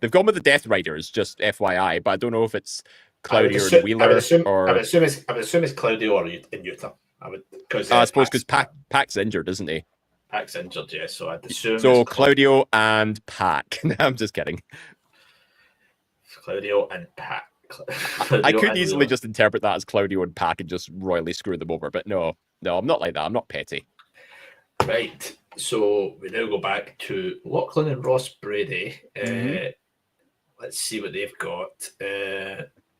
They've gone with the Death Riders, just FYI, but I don't know if it's Claudia and Wheeler I would assume it's Claudia or in Utah. I would because I suppose because Pac's injured, isn't he? Pac's injured, yeah. So I'd assume So it's Claudio and Pac. I'm just kidding. Claudio and Pac. I could easily just interpret that as Claudio and Pac and just royally screw them over, but no, I'm not like that. I'm not petty. Right. So we now go back to Lachlan and Ross Brady. Let's see what they've got.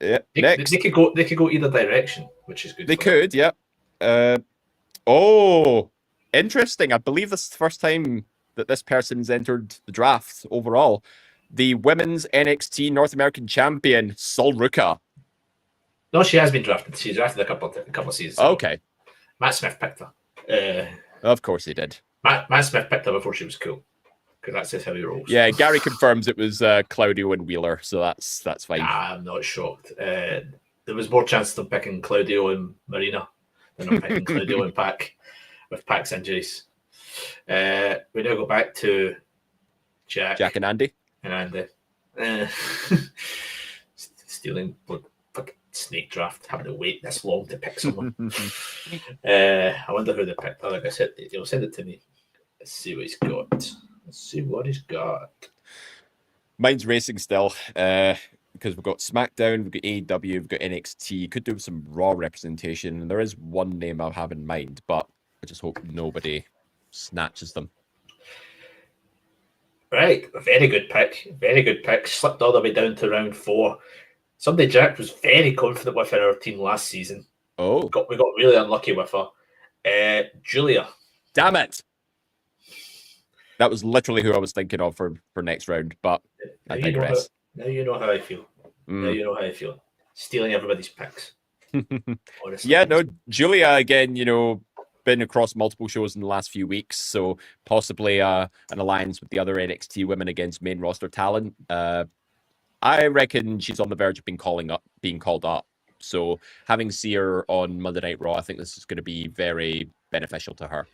Next. They could go either direction, which is good. They could, yeah. Oh, interesting. I believe this is the first time that this person's entered the draft overall. The women's NXT North American champion, Sol Ruka. No, she has been drafted. She's drafted a couple of seasons ago. Okay. Matt Smith picked her. Of course he did. Matt Smith picked her before she was cool. Because that's just how he rolls. Yeah, Gary confirms it was Claudio and Wheeler, so that's fine. I'm not shocked. There was more chance of picking Claudio and Marina than I'm picking Claudio and Pac with Pac's injuries. We now go back to Jack and Andy. Stealing fucking snake draft, having to wait this long to pick someone. I wonder who they picked. Like I said, he'll send it to me. Let's see what he's got. Let's see what he's got. Mine's racing still, because we've got SmackDown, we've got AEW, we've got NXT. Could do some Raw representation, and there is one name I have in mind, but I just hope nobody snatches them. Right, very good pick. Very good pick. Slipped all the way down to round 4. Somebody Jack was very confident with in our team last season. Oh. We got really unlucky with her. Julia. Damn it. That was literally who I was thinking of for next round, but I digress. Now you know how I feel. Now you know how I feel. Stealing everybody's picks. Honestly. Yeah, no, Julia, again, been across multiple shows in the last few weeks, so possibly an alliance with the other NXT women against main roster talent. I reckon she's on the verge of being called up. So having seen her on Monday Night Raw, I think this is going to be very beneficial to her.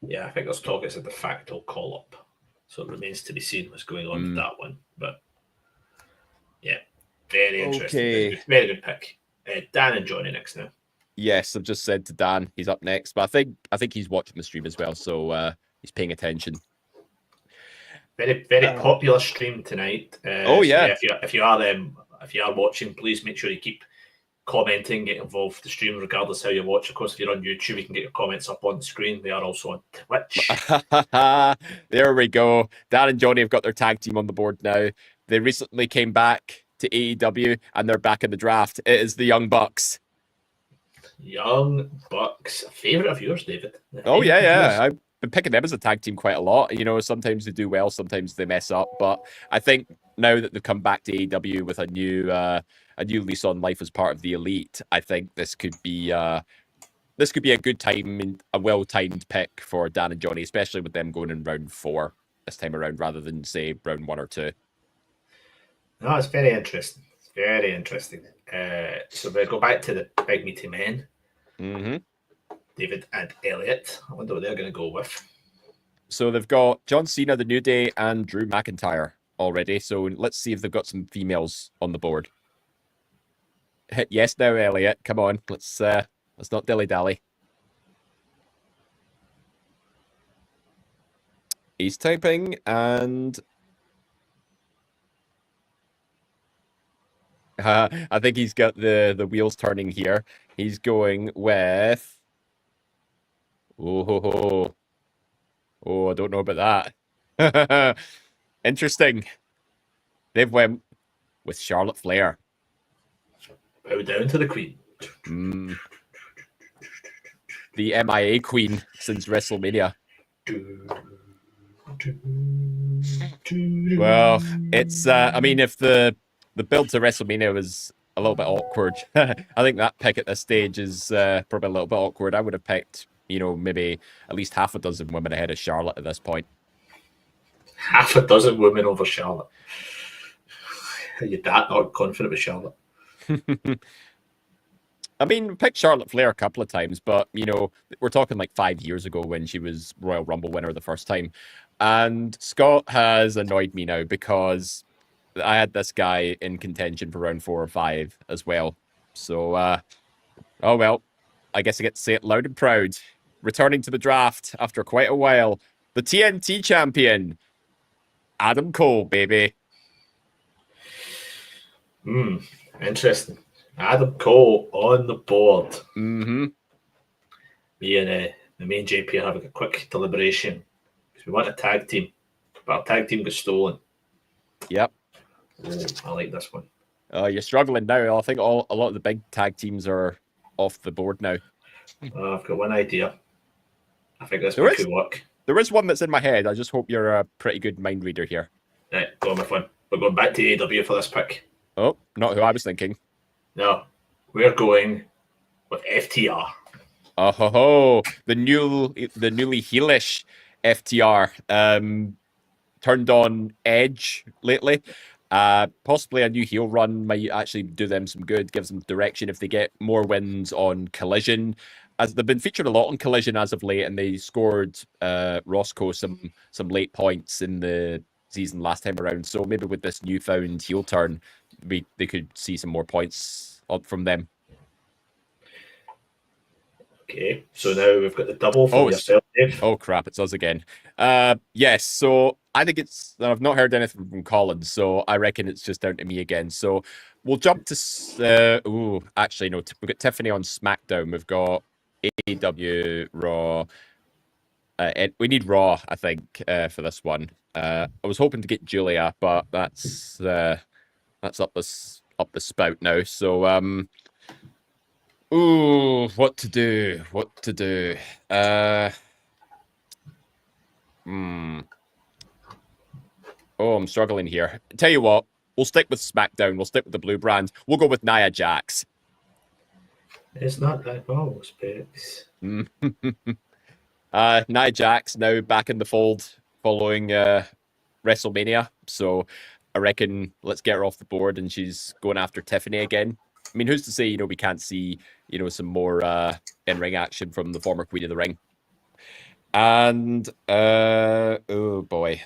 Yeah, I think there's talk it's a de facto call-up. So it remains to be seen what's going on with that one. But yeah, very interesting. Okay. Very good pick. Dan and Johnny next now. Yes, I've just said to Dan he's up next, but I think he's watching the stream as well, so he's paying attention. Very popular stream tonight. Yeah. If you are watching, please make sure you keep commenting, get involved with the stream, regardless how you watch. Of course, if you're on YouTube, you can get your comments up on the screen. We are also on Twitch. There we go. Dan and Johnny have got their tag team on the board now. They recently came back to AEW, and they're back in the draft. It is the Young Bucks. Young Bucks, a favourite of yours, David. Oh, yeah. I've been picking them as a tag team quite a lot. Sometimes they do well, sometimes they mess up. But I think now that they've come back to AEW with a new lease on life as part of the Elite, I think this could be a good time, a well-timed pick for Dan and Johnny, especially with them going in round 4 this time around rather than, say, round 1 or 2. No, it's very interesting. It's very interesting. So we go back to the big meaty men. Mm-hmm. David and Elliot. I wonder what they're going to go with. So they've got John Cena, The New Day, and Drew McIntyre already. So let's see if they've got some females on the board. Hit yes now, Elliot. Come on, let's not dilly-dally. He's typing, and I think he's got the wheels turning here. He's going with oh, I don't know about that. Interesting. They've went with Charlotte Flair. Bow down to the Queen. The MIA Queen since WrestleMania. Well, it's if the build to WrestleMania was a little bit awkward, I think that pick at this stage is probably a little bit awkward. I would have picked, maybe at least half a dozen women ahead of Charlotte at this point. Half a dozen women over Charlotte. Are you that not confident with Charlotte? Picked Charlotte Flair a couple of times, but, we're talking like 5 years ago when she was Royal Rumble winner the first time. And Scott has annoyed me now because I had this guy in contention for round 4 or 5 as well. So, oh well, I guess I get to say it loud and proud. Returning to the draft after quite a while, the TNT champion, Adam Cole, baby. Interesting. Adam Cole on the board. Mm-hmm. Me and the main JP are having a quick deliberation because we want a tag team, but our tag team got stolen. Yep. Oh, I like this one. You're struggling now. I think a lot of the big tag teams are off the board now. I've got one idea. I think this There could work. There is one that's in my head. I just hope you're a pretty good mind reader here. Right, go on with one. We're going back to AEW for this pick. Oh, not who I was thinking. No, we're going with FTR. Oh ho ho! The newly heelish FTR turned on Edge lately. Possibly a new heel run might actually do them some good, gives them direction if they get more wins on Collision. As they've been featured a lot on Collision as of late, and they scored Roscoe some late points in the season last time around. So maybe with this newfound heel turn, they could see some more points up from them. Okay, so now we've got the double from yourself, Dave. Oh crap, it's us again. Yes, so I think I've not heard anything from Colin, so I reckon it's just down to me again. So we'll jump to actually no, we've got Tiffany on SmackDown. We've got AEW, Raw. We need Raw, I think, for this one. I was hoping to get Julia, but that's up the spout now. So what to do? Oh, I'm struggling here. Tell you what, we'll stick with SmackDown. We'll stick with the blue brand. We'll go with Nia Jax. It's not that normal, Specs. Nia Jax now back in the fold following WrestleMania. So I reckon let's get her off the board, and she's going after Tiffany again. I mean, who's to say, we can't see, some more in-ring action from the former Queen of the Ring. And, oh boy.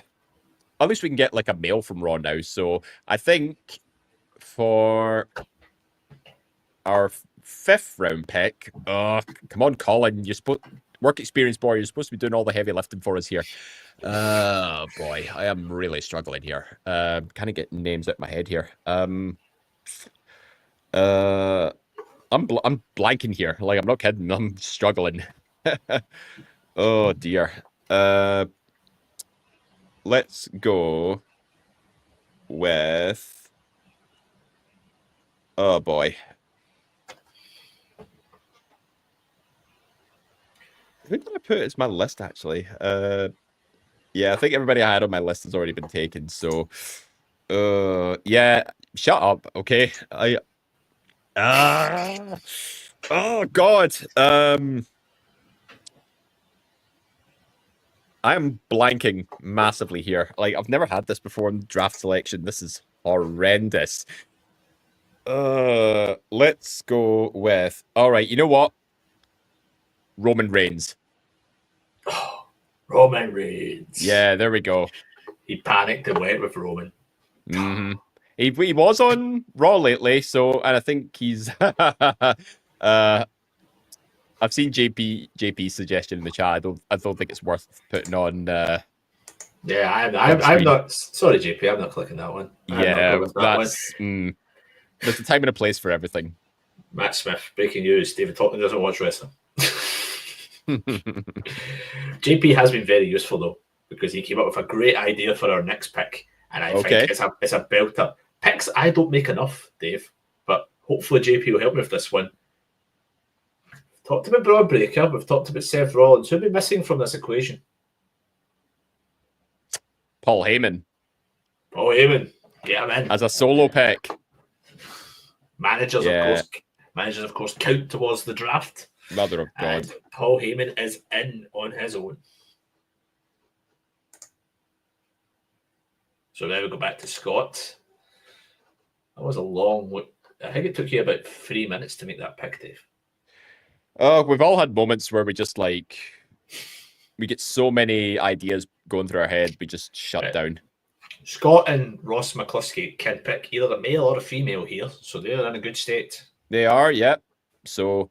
At least we can get like a male from Raw now. So I think for our 5th round pick, come on, Colin, work experience boy, you're supposed to be doing all the heavy lifting for us here. Oh boy, I am really struggling here. Kind of getting names out of my head here. I'm blanking here. Like, I'm not kidding. I'm struggling. Oh dear. Let's go with. Oh boy. Who did I put as my list actually? Yeah, I think everybody I had on my list has already been taken. So, yeah, shut up, okay? Oh God. I am blanking massively here. Like, I've never had this before in draft selection. This is horrendous. Let's go with. All right, you know what? Roman Reigns. Oh, Roman Reigns. Yeah, there we go. He panicked and went with Roman. Mm-hmm. He was on Raw lately, and I think he's. I've seen JP's suggestion in the chat. I don't think it's worth putting on. Yeah, I'm not. Sorry, JP, I'm not clicking that one. There's a time and a place for everything. Matt Smith, breaking news: David Tottenham doesn't watch wrestling. JP has been very useful though, because he came up with a great idea for our next pick, and I think it's a belter. Picks I don't make enough, Dave, but hopefully JP will help me with this one. We've talked about Braun Breaker, we've talked about Seth Rollins. Who'll be missing from this equation? Paul Heyman. Get him in as a solo pick. Managers, of course, count towards the draft. Mother of God. And Paul Heyman is in on his own. So now we go back to Scott. That was a long look. I think it took you about 3 minutes to make that pick, Dave. We've all had moments where we just we get so many ideas going through our head, we just shut down. Scott and Ross McCluskey can pick either a male or a female here, so they're in a good state. They are, yep. So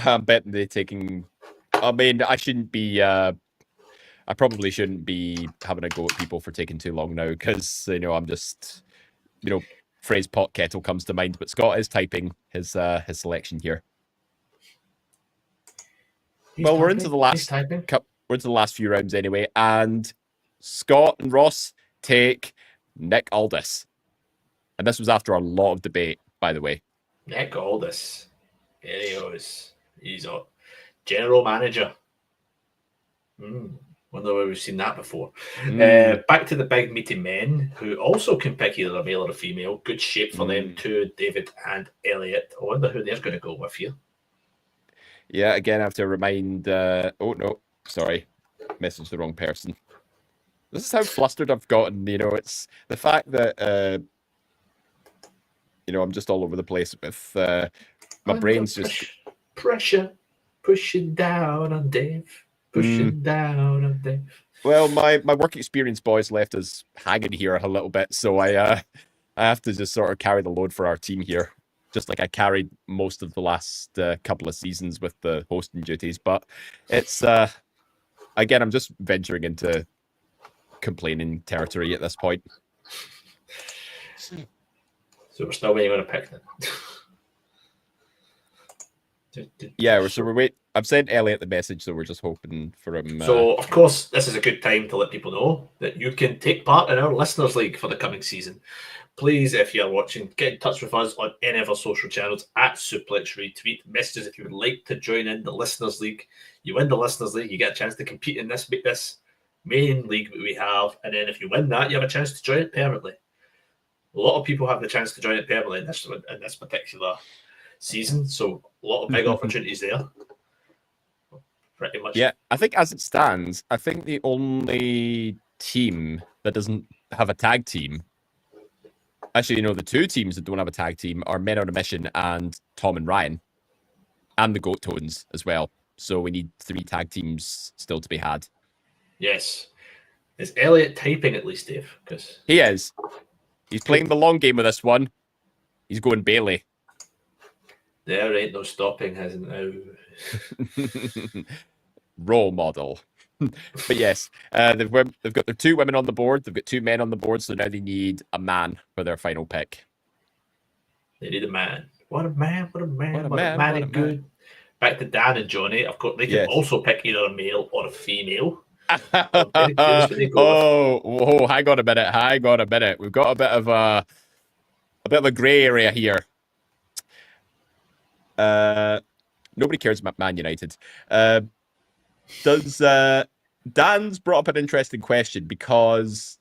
I'm betting they're taking. I mean, I shouldn't be. I probably shouldn't be having a go at people for taking too long now because I'm just phrase pot kettle comes to mind. But Scott is typing his selection here. We're into the last we're into the last few rounds anyway, and Scott and Ross take Nick Aldis, and this was after a lot of debate, by the way. Nick Aldis, there he is. He's a general manager. Wonder where we've seen that before. Back to the big meaty men, who also can pick either a male or a female. Good shape for them too, David and Elliot. I wonder who they're going to go with here. Yeah, again, I have to remind... oh, no, sorry. Messaged the wrong person. This is how flustered I've gotten, it's the fact that, I'm just all over the place with... my brain's just... Pressure, pushing down on Dave. Pushing down on Dave. Well, my work experience boys left us hanging here a little bit, so I have to just sort of carry the load for our team here. Just like I carried most of the last couple of seasons with the hosting duties. But it's, again, I'm just venturing into complaining territory at this point. So we're still waiting on a pick then. Yeah, we're waiting. I've sent Elliot the message, so we're just hoping for him. So, of course, this is a good time to let people know that you can take part in our Listeners League for the coming season. Please, if you're watching, get in touch with us on any of our social channels at Suplex Retweet. Messages if you would like to join in the Listeners League. You win the Listeners League, you get a chance to compete in this main league that we have. And then if you win that, you have a chance to join it permanently. A lot of people have the chance to join it permanently in this particular season. So a lot of big opportunities there. Pretty much. Yeah, I think as it stands, I think the only team that doesn't have a tag team, actually, the two teams that don't have a tag team are Men on a Mission and Tom and Ryan, and the Goat Tones as well. So we need 3 tag teams still to be had. Yes. Is Elliot typing at least, Dave? Because he is. He's playing the long game with this one. He's going Bailey. There ain't no stopping, hasn't now. Role model. But yes, they've got their 2 women on the board. They've got 2 men on the board, so now they need a man for their final pick. They need a man. What a man, what a man, what a man. Good. Back to Dan and Johnny. Of course, they can also pick either a male or a female. Hang on a minute. We've got a bit of a grey area here. Nobody cares about Man United. Dan's brought up an interesting question because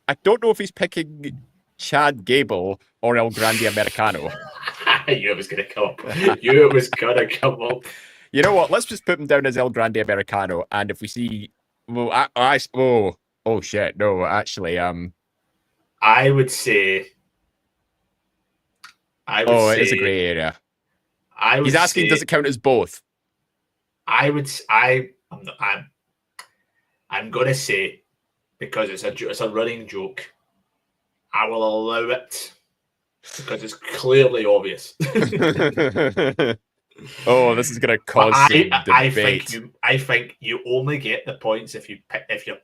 I don't know if he's picking Chad Gable or El Grande Americano. I knew it was going to come up. You it was going to come up. You know what? Let's just put him down as El Grande Americano, and if we see, oh shit, no, actually, I would say. It is a grey area. He's asking, does it count as both? I'm gonna say, because it's a running joke, I will allow it because it's clearly obvious. Oh, this is gonna cause some debate. I think you only get the points if your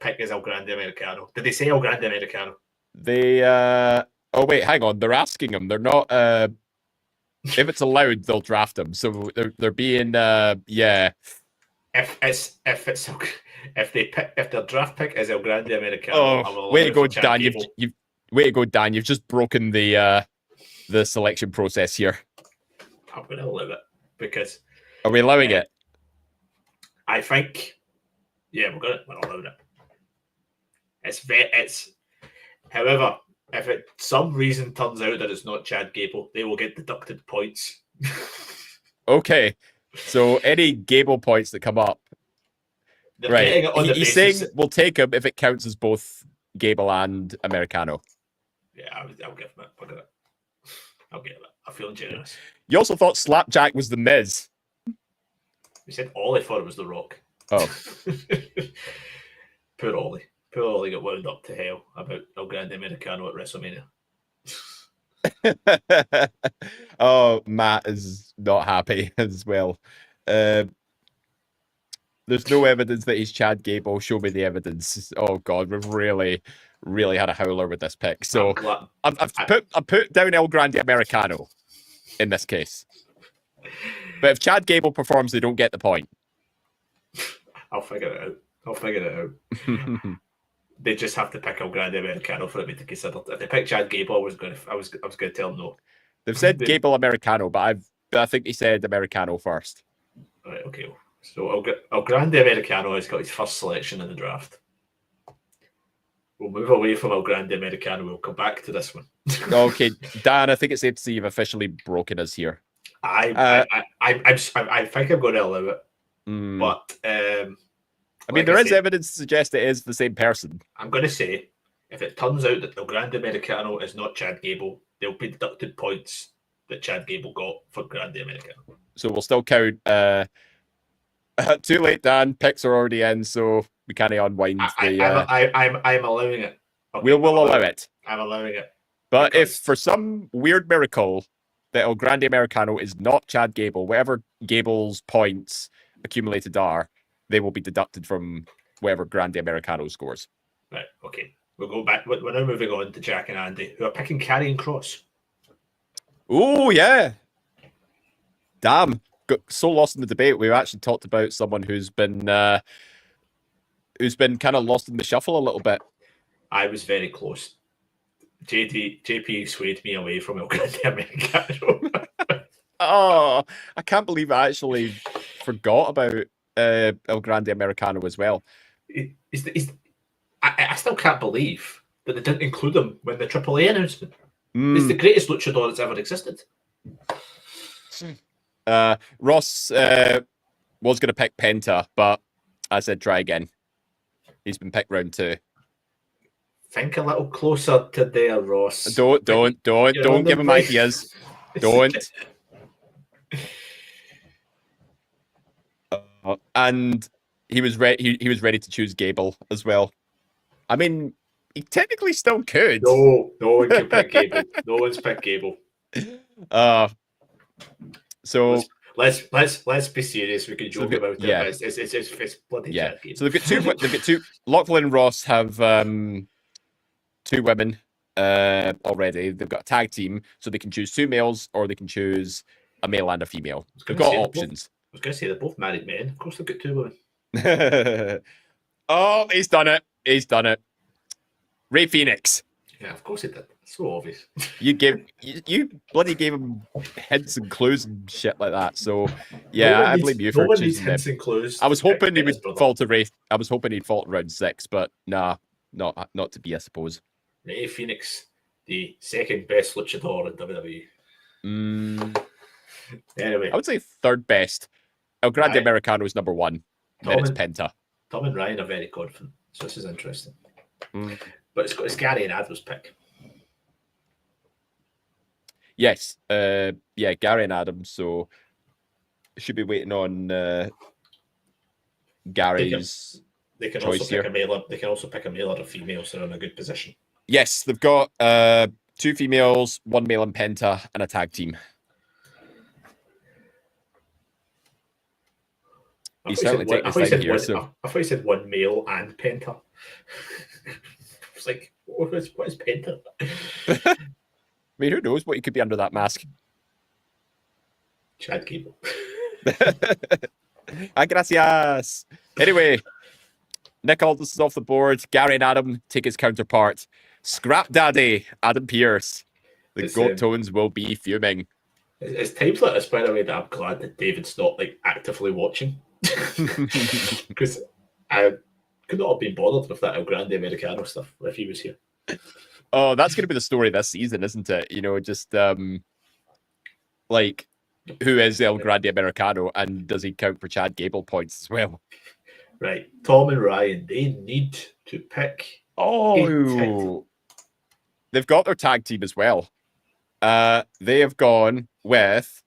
pick is El Grande Americano. Did they say El Grande Americano? They oh wait, hang on. They're asking him. They're not. If it's allowed, they'll draft him. So they're being yeah. If their draft pick is El Grande Americano, oh, way to go, Dan! Way to go, Dan! You've just broken the selection process here. I'm going to allow it because. Are we allowing it? I think. Yeah, we're allowing it. It's. However, if it some reason turns out that it's not Chad Gable, they will get deducted points. Okay, so any Gable points that come up, right? He's saying we'll take them if it counts as both Gable and Americano. Yeah, I'll give him it. I'll give it. I'm feeling generous. You also thought Slapjack was the Miz. We said Ollie thought it was The Rock. Oh, poor Ollie. Poor Ollie got wound up to hell about El Grande Americano at WrestleMania. Oh, Matt is not happy as well. There's no evidence that he's Chad Gable. Show me the evidence. Oh God, we've really had a howler with this pick. So I've put down El Grande Americano in this case. But if Chad Gable performs, they don't get the point. I'll figure it out. They just have to pick El Grande Americano for me to consider. If they pick Chad Gable, I was going to tell them no. They've said Gable Americano, but I think he said Americano first. Right, okay. So El Grande Americano has got his first selection in the draft. We'll move away from El Grande Americano. We'll come back to this one. Okay, Dan, I think it's safe to say you've officially broken us here. I think I'm going to allow it, but I mean, there is evidence to suggest it is the same person. I'm going to say, if it turns out that El Grande Americano is not Chad Gable, there'll be deducted points that Chad Gable got for Grande Americano. So we'll still count. Too late, Dan. Picks are already in, so we can't unwind I'm allowing it. Okay, we'll allow it. I'm allowing it. But if for some weird miracle that El Grande Americano is not Chad Gable, whatever Gable's points accumulated are, they will be deducted from whatever Grande Americano scores. Right, okay. We'll go back. We're now moving on to Jack and Andy, who are picking Karrion Kross. Oh, yeah. Damn. Got so lost in the debate. We've actually talked about someone who's been kind of lost in the shuffle a little bit. I was very close. JP swayed me away from El Grande Americano. Oh, I can't believe I actually forgot about El Grande Americano as well. I still can't believe that they didn't include him when the AAA announcement. He's the greatest luchador that's ever existed. Ross was going to pick Penta, but I said try again. He's been picked round 2. Think a little closer to there, Ross. Don't give him ideas. Don't. And he was ready. He was ready to choose Gable as well. I mean, he technically still could. No one can pick Gable. No one's picked Gable. So let's be serious. We can joke about it. Yeah. But it's bloody Chad Gable. So they've got two. Lachlan and Ross have 2 women already. They've got a tag team, so they can choose 2 males or they can choose a male and a female. They've got options. I was going to say they're both married men. Of course, they've got 2 women. Oh, he's done it. Ray Phoenix. Yeah, of course he did. It's so obvious. You bloody gave him hints and clues and shit like that. So yeah, I blame you for choosing him. Hints and clues. I was hoping he would fall to Ray. I was hoping he'd fall to round 6, but nah, not to be, I suppose. Ray Phoenix, the second best luchador in WWE. Anyway, I would say 3rd best. El Grande Americano is number 1. Then it's Penta. Tom and Ryan are very confident, so this is interesting. But it's Gary and Adam's pick. Yes, Gary and Adam. So should be waiting on Gary's. They can choice also here. pick a male. They can also pick a male or a female, so they're in a good position. Yes, they've got 2 females, 1 male in Penta, and a tag team. He's certainly taking his time here. I thought you said 1 male and Penta. It's like, what is Penta? I mean, who knows what he could be under that mask? Chad Gable. Gracias. Anyway, Nick Aldis is off the board. Gary and Adam take his counterpart. Scrap Daddy, Adam Pearce. The goat tones will be fuming. It's times like this, by the way, that I'm glad that David's not like actively watching. Because I could not have been bothered with that El Grande Americano stuff if he was here. Oh, that's going to be the story this season, isn't it? You know, just like, who is El Grande Americano and does he count for Chad Gable points as well? Right. Tom and Ryan, they need to pick. Oh, they've got their tag team as well. They have gone with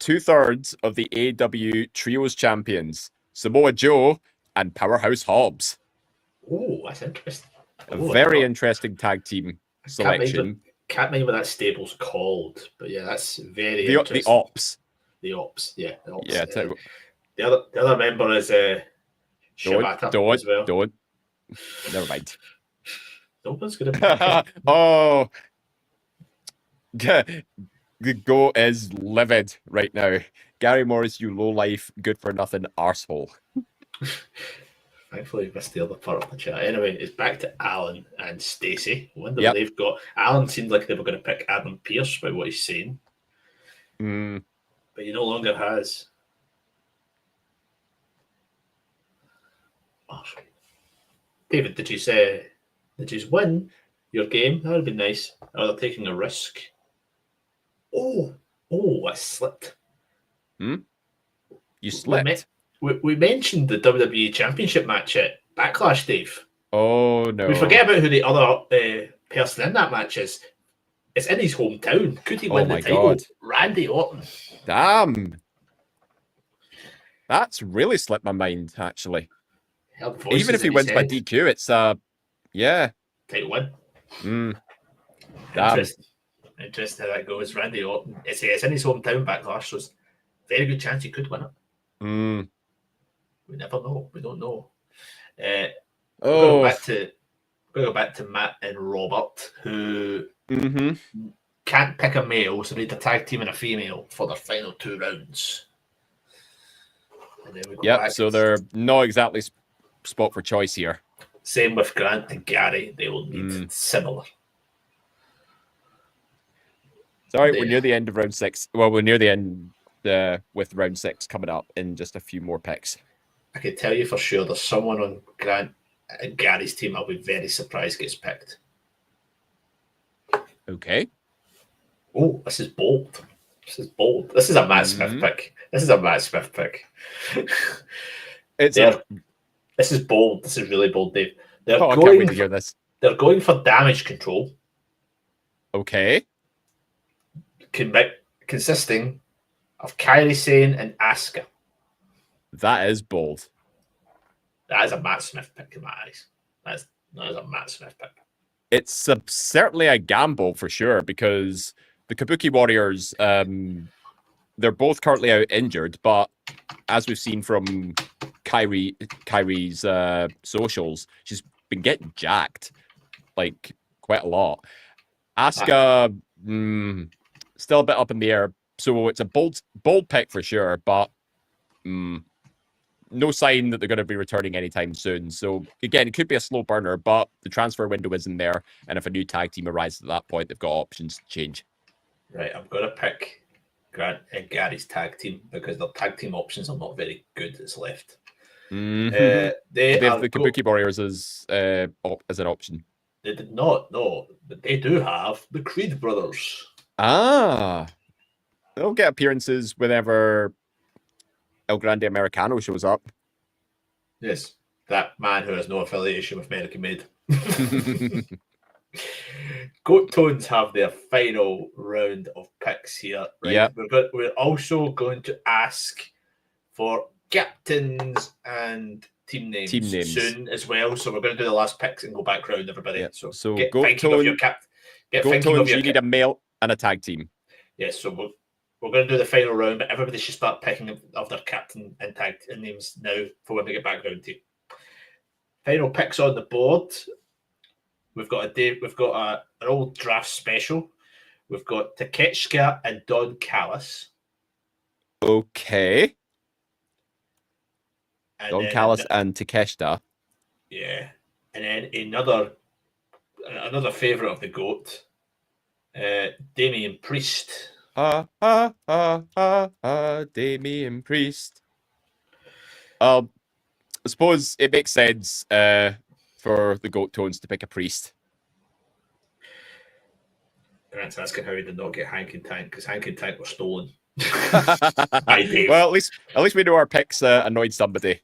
2/3 of the AW Trios champions, Samoa Joe and Powerhouse Hobbs. Oh, that's interesting. A very interesting tag team selection. Can't mind what that stable's called, but yeah, that's very The interesting. Ops. The Ops, yeah, the Ops. Yeah, the other member is Shibata as well. Don't. Never mind. No one's going to be. Oh, the goat is livid right now. Gary Morris, you low life, good for nothing arsehole. Thankfully, missed the other part of the chat. Anyway, it's back to Alan and Stacey. I wonder Yep. what they've got. Alan seemed like they were going to pick Adam Pearce by what he's saying, but he no longer has. Oh, David, did you win your game? That would be nice. Oh, they're taking a risk. Oh, I slipped. You slipped. We mentioned the WWE Championship match at Backlash, Dave. Oh no! We forget about who the other person in that match is. It's in his hometown. Could he win the title? God. Randy Orton. Damn. That's really slipped my mind, actually. Even if he wins by DQ, it's yeah. Title win. Damn. Interesting how that goes. Randy Orton. It's in his hometown, Backlash, so it's very good chance he could win it. We never know. We don't know. We're going to go back to Matt and Robert, who can't pick a male, so they need a tag team and a female for their final 2 rounds. And then we go back. So they're not exactly spot for choice here. Same with Grant and Gary. They will need similar. Sorry, we're near the end of round 6. Well, we're near the end with round 6 coming up in just a few more picks. I can tell you for sure there's someone on Grant and Gary's team I'll be very surprised gets picked. Okay. Oh, this is bold. This is a Matt Smith pick. This is bold. This is really bold, Dave. I can't wait to hear this. They're going for damage control. Okay. Consisting of Kairi Sane and Asuka. That is bold. That is a Matt Smith pick in my eyes. That is a Matt Smith pick. It's certainly a gamble for sure, because the Kabuki Warriors, they're both currently out injured, but as we've seen from Kairi's socials, she's been getting jacked like quite a lot. Asuka, still a bit up in the air, so it's a bold pick for sure, but no sign that they're going to be returning anytime soon. So again, it could be a slow burner, but the transfer window isn't there, and if a new tag team arises at that point, they've got options to change. Right, I'm going to pick Grant and Gary's tag team because their tag team options are not very good that's left. They have the Kabuki Warriors as an option. They did not, no, but they do have the Creed brothers. They'll get appearances whenever El Grande Americano shows up. Yes, that man who has no affiliation with American Made. Goat Tones have their final round of picks here. Right? Yep. We're also going to ask for captains and team names soon as well. So we're going to do the last picks and go back round, everybody. Yep. So get Goat thinking of your Goat Tones, you need a male and a tag team. Yes, so we're going to do the final round, but everybody should start picking of their captain and tag names now for when we get back round to. Final picks on the board. We've got an old draft special. We've got Takeshita and Don Callis. Okay. And Don Callis and Takeshita. Yeah. And then another favourite of the GOAT, Damian Priest. Damian Priest. I suppose it makes sense for the Goat Tones to pick a priest. Grant's asking how he did not get Hank and Tank because Hank and Tank were stolen. Well, at least we know our picks annoyed somebody.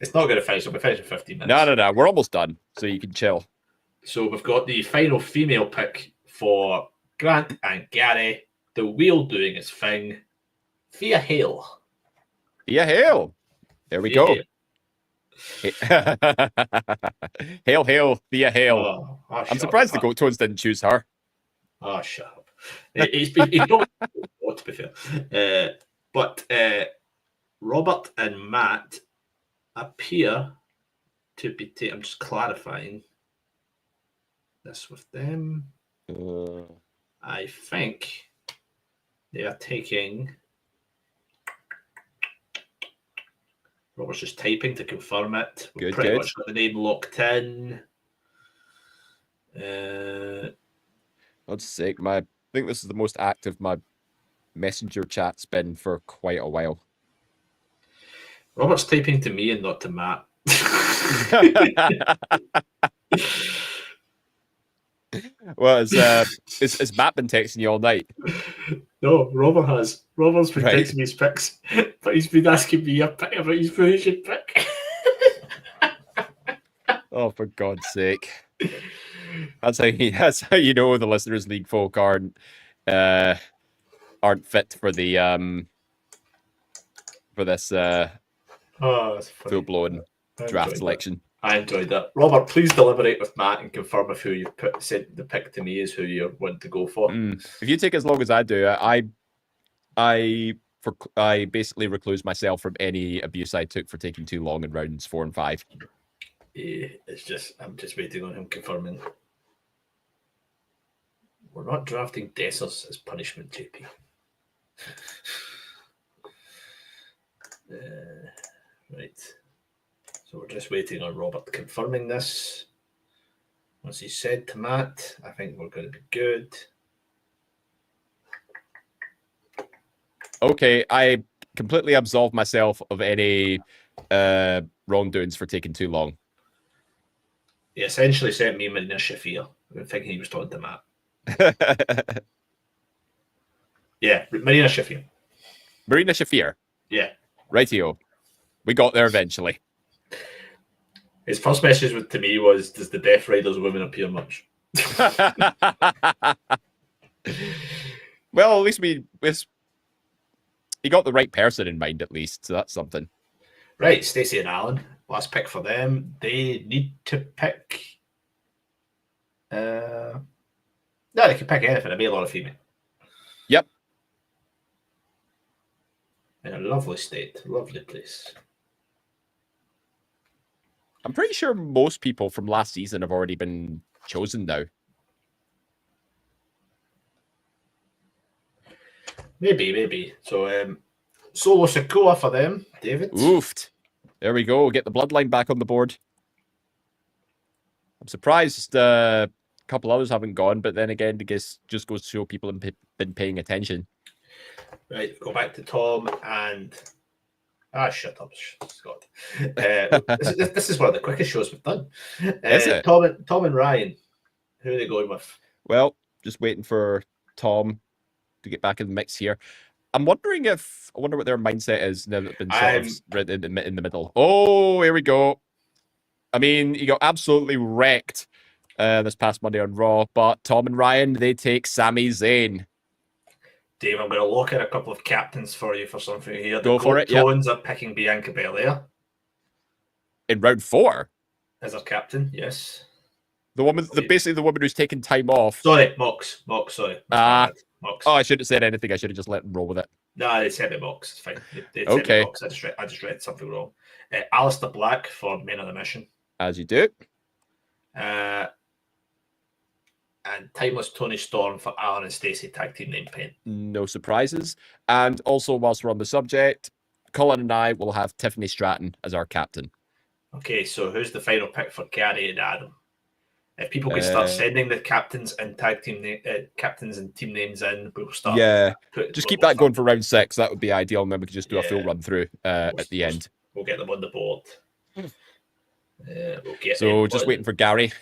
It's not going to finish. We'll be finished in 15 minutes. No. We're almost done, so you can chill. So we've got the final female pick for Grant and Gary. The wheel doing its thing. Thea Hale. Thea Hale. There we go. Hale. Hail, hail, via hail. Oh, I'm surprised the Goat Tones didn't choose her. Oh, shut up. He's probably to be fair. But Robert and Matt appear to be I'm just clarifying this with them. I think they are taking. Robert's just typing to confirm it. We've pretty much got the name locked in. God's sake, I think this is the most active my messenger chat's been for quite a while. Robert's typing to me and not to Matt. Well, is Matt been texting you all night? No, Robert has. Robert's been texting me his picks, but he's been asking me a pick about his Malaysian pick. Oh, for God's sake! That's how you know the Listeners League folk aren't fit for the for this full blown draft selection. I enjoyed that. Robert, please deliberate with Matt and confirm if who you sent the pick to me is who you want to go for. If you take as long as I do, I basically recluse myself from any abuse I took for taking too long in rounds 4 and 5. I'm just waiting on him confirming. We're not drafting Dessers as punishment, JP. Right. So we're just waiting on Robert confirming this. Once he said to Matt, I think we're going to be good. Okay, I completely absolved myself of any wrongdoings for taking too long. He essentially sent me Marina Shafir, thinking he was talking to Matt. Yeah, Marina Shafir. Marina Shafir. Yeah. Rightio. We got there eventually. His first message to me was, does the Death Riders women appear much? Well, at least he got the right person in mind, at least. So that's something. Right, Stacey and Alan. Last pick for them. They need to pick... No, they can pick anything, a male or a female. Yep. In a lovely state. Lovely place. I'm pretty sure most people from last season have already been chosen now. Maybe. So, Solo Sokoa for them, David. Oofed. There we go. Get the bloodline back on the board. I'm surprised a couple others haven't gone, but then again, I guess just goes to show people have been paying attention. Right, go back to Tom and... shut up, Scott. This is one of the quickest shows we've done. Is it? Tom and Ryan, who are they going with? Well, just waiting for Tom to get back in the mix here. I wonder what their mindset is now that they've been sort of in the middle. Oh, here we go. I mean, he got absolutely wrecked this past Monday on Raw, but Tom and Ryan, they take Sami Zayn. Dave, I'm going to look at a couple of captains for you for something here. Go for it. Tones are picking Bianca Belair. In round 4? As a captain, yes. The woman, basically the woman who's taken time off. Sorry, Mox, sorry. Mox. Oh, I shouldn't have said anything. I should have just let him roll with it. No, they said me Mox. It's fine. They okay. Mox. I just read something wrong. Alistair Black for Men on the Mission. As you do. And Timeless Tony Storm for Alan and Stacey tag team name pen. No surprises. And also, whilst we're on the subject, Colin and I will have Tiffany Stratton as our captain. Okay, so who's the final pick for Gary and Adam? If people can start sending the captains and tag team captains and team names in, we'll start. Yeah, just keep that going for round 6. That would be ideal, and then we could just do a full run through at the end. We'll get them on the board. Just waiting for Gary.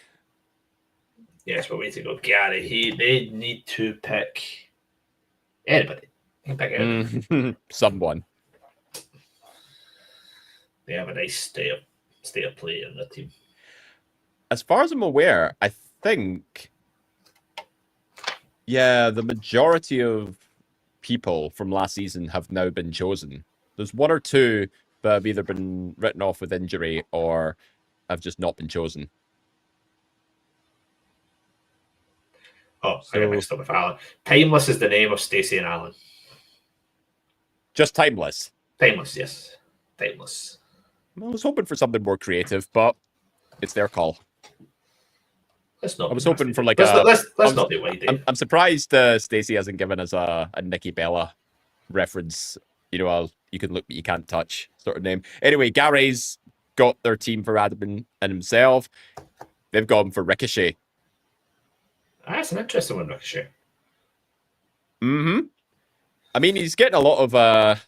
Yes, we're waiting on Gary. They need to pick anybody. They can pick anybody. Someone. They have a nice state of play in the team. As far as I'm aware, I think, the majority of people from last season have now been chosen. There's one or two but have either been written off with injury or have just not been chosen. Oh, I got mixed up with Alan. Timeless is the name of Stacey and Alan. Just Timeless. Timeless, yes. Timeless. I was hoping for something more creative, but it's their call. Let's not. I was hoping for like let's not be wide. I'm surprised Stacey hasn't given us a Nikki Bella reference. You know, you can look but you can't touch sort of name. Anyway, Gary's got their team for Adam and himself. They've gone for Ricochet. That's an interesting one, Ricochet. Mm-hmm. I mean, he's getting a lot of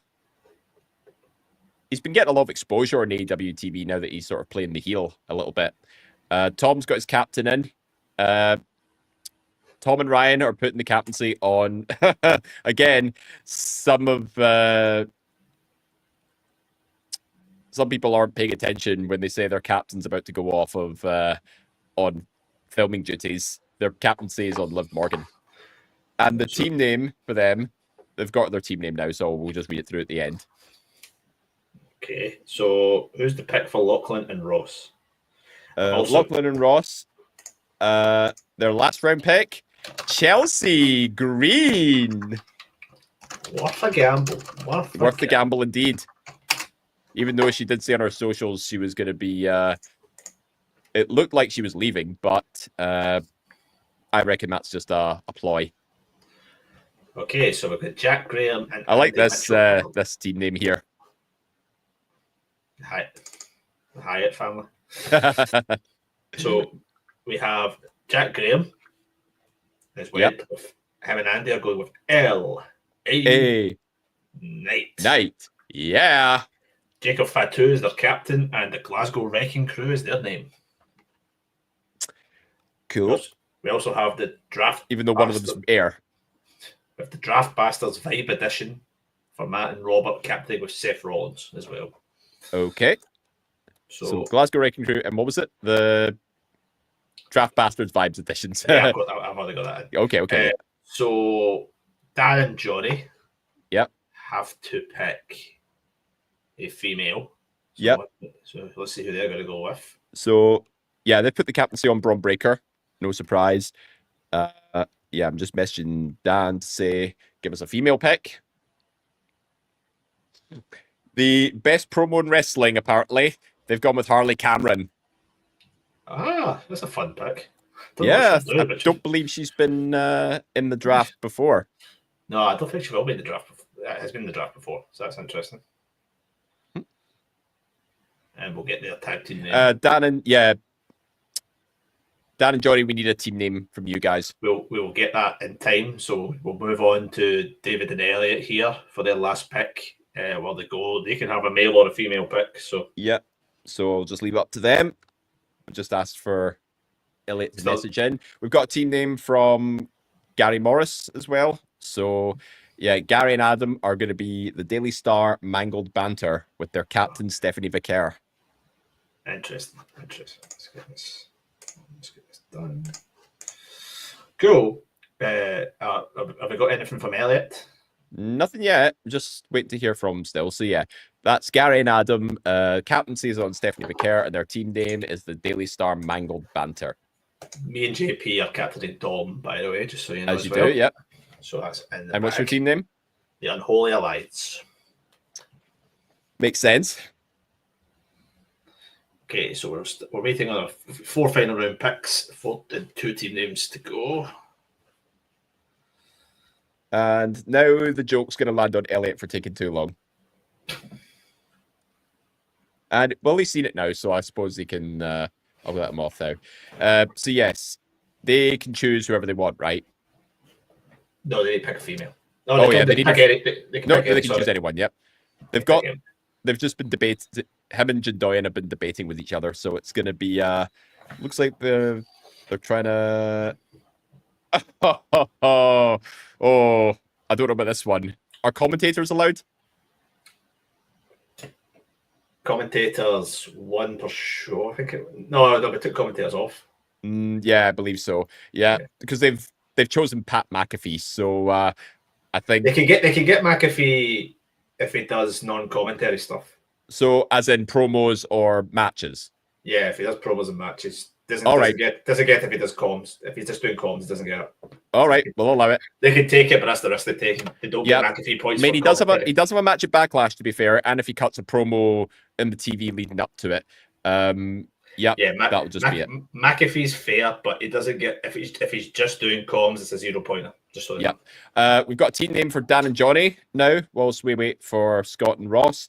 he's been getting a lot of exposure on AEW TV now that he's sort of playing the heel a little bit. Tom's got his captain in. Tom and Ryan are putting the captaincy on. Again, some people aren't paying attention when they say their captain's about to go off of on filming duties. Their captaincy is on Liv Morgan. And the team name for them, they've got their team name now, so we'll just read it through at the end. Okay, so who's the pick for Lachlan and Ross? Lachlan and Ross, their last round pick, Chelsea Green. Worth a gamble. Worth the gamble indeed. Even though she did say on her socials she was going to be, it looked like she was leaving, but I reckon that's just a ploy. Okay, so we've got Jack Graham and I like this this team name here. The Hyatt family. So we have Jack Graham. As well. Yep. Him and Andy are going with L.A. Knight. Yeah. Jacob Fatu is their captain, and the Glasgow Wrecking Crew is their name. Cool. We also have the Draft. Even though one of them's air. We have the Draft Bastards Vibe Edition for Matt and Robert, captaining with Seth Rollins as well. Okay. So Glasgow Wrecking Crew, and what was it? The Draft Bastards Vibes Editions. Yeah, I've already got that in. Okay. So Dan and Johnny have to pick a female. So let's see who they're going to go with. So, yeah, they put the captaincy on Braun Breaker. No surprise. I'm just messaging Dan to say, give us a female pick. The best promo in wrestling, apparently. They've gone with Harley Cameron. Ah, that's a fun pick. I don't believe she's been in the draft before. No, I don't think she will be in the draft. Has been in the draft before, so that's interesting. And we'll get their tag team name. Dan and Johnny, we need a team name from you guys. We'll get that in time. So we'll move on to David and Elliot here for their last pick. While they go, they can have a male or a female pick. So I'll just leave it up to them. I just asked for Elliot to message in. We've got a team name from Gary Morris as well. So Gary and Adam are going to be the Daily Star Mangled Banter with their captain Stephanie Vicaire. Interesting. Let's get this done. Cool. Have we got anything from Elliot? Nothing yet. Just waiting to hear from him still. So that's Gary and Adam. Captaincy is on Stephanie Vicaire, and their team name is the Daily Star Mangled Banter. Me and JP are captaining Dom, by the way, just so you know. As you do, yep. So that's in the And what's your team name? The Unholy Alliance. Makes sense. Okay, so we're waiting on our 4 final round picks, 2 team names to go. And now the joke's going to land on Elliot for taking too long. And he's seen it now, so I suppose he can. I'll let him off now. So yes, they can choose whoever they want, right? No, they pick a female. They can choose choose anyone. Yep. They've just been debating. Him and Jindoyan have been debating with each other, so it's going to be. Looks like they're trying to. Oh, I don't know about this one. Are commentators allowed? Commentators, 1 per show, I think. No, we took commentators off. Yeah, I believe so. Yeah, because they've chosen Pat McAfee, so I think they can get McAfee if he does non-commentary stuff. So, as in promos or matches? Yeah, if he does promos and matches, doesn't All doesn't right. get doesn't get if he does comms. If he's just doing comms, doesn't get it. All right, we'll allow it. They can take it, but that's the risk they take. They don't Yeah. get McAfee I points mean, for he does commentary. have a match at Backlash, to be fair, and if he cuts a promo in the TV leading up to it, yeah, that'll just be it. McAfee's fair, but he doesn't get if he's just doing comms, it's a 0 pointer. Just so Yeah. We've got a team name for Dan and Johnny now, whilst we wait for Scott and Ross.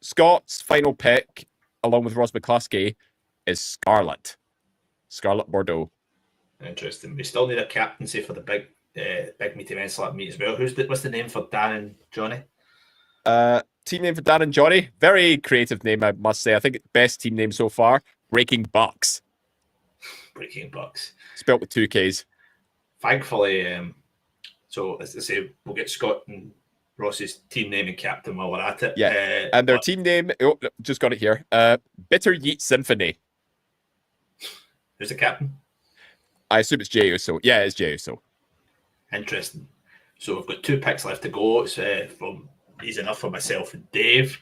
Scott's final pick, along with Ross McCluskey, is Scarlet Bordeaux. Interesting. We still need a captaincy for the big meaty men slap meet as well. What's the name for Dan and Johnny? Team name for Dan and Johnny, very creative name, I must say. I think best team name so far. Breaking Bucks. Breaking Bucks. Spelt with 2 Ks. Thankfully, so as I say, we'll get Scott and Ross's team name and captain while we're at it. Yeah, and their team name, just got it here. Bitter Yeet Symphony. Who's the captain? I assume it's Jey Uso. Yeah, it's Jey Uso. Interesting. So we've got 2 picks left to go. It's from easy enough for myself and Dave.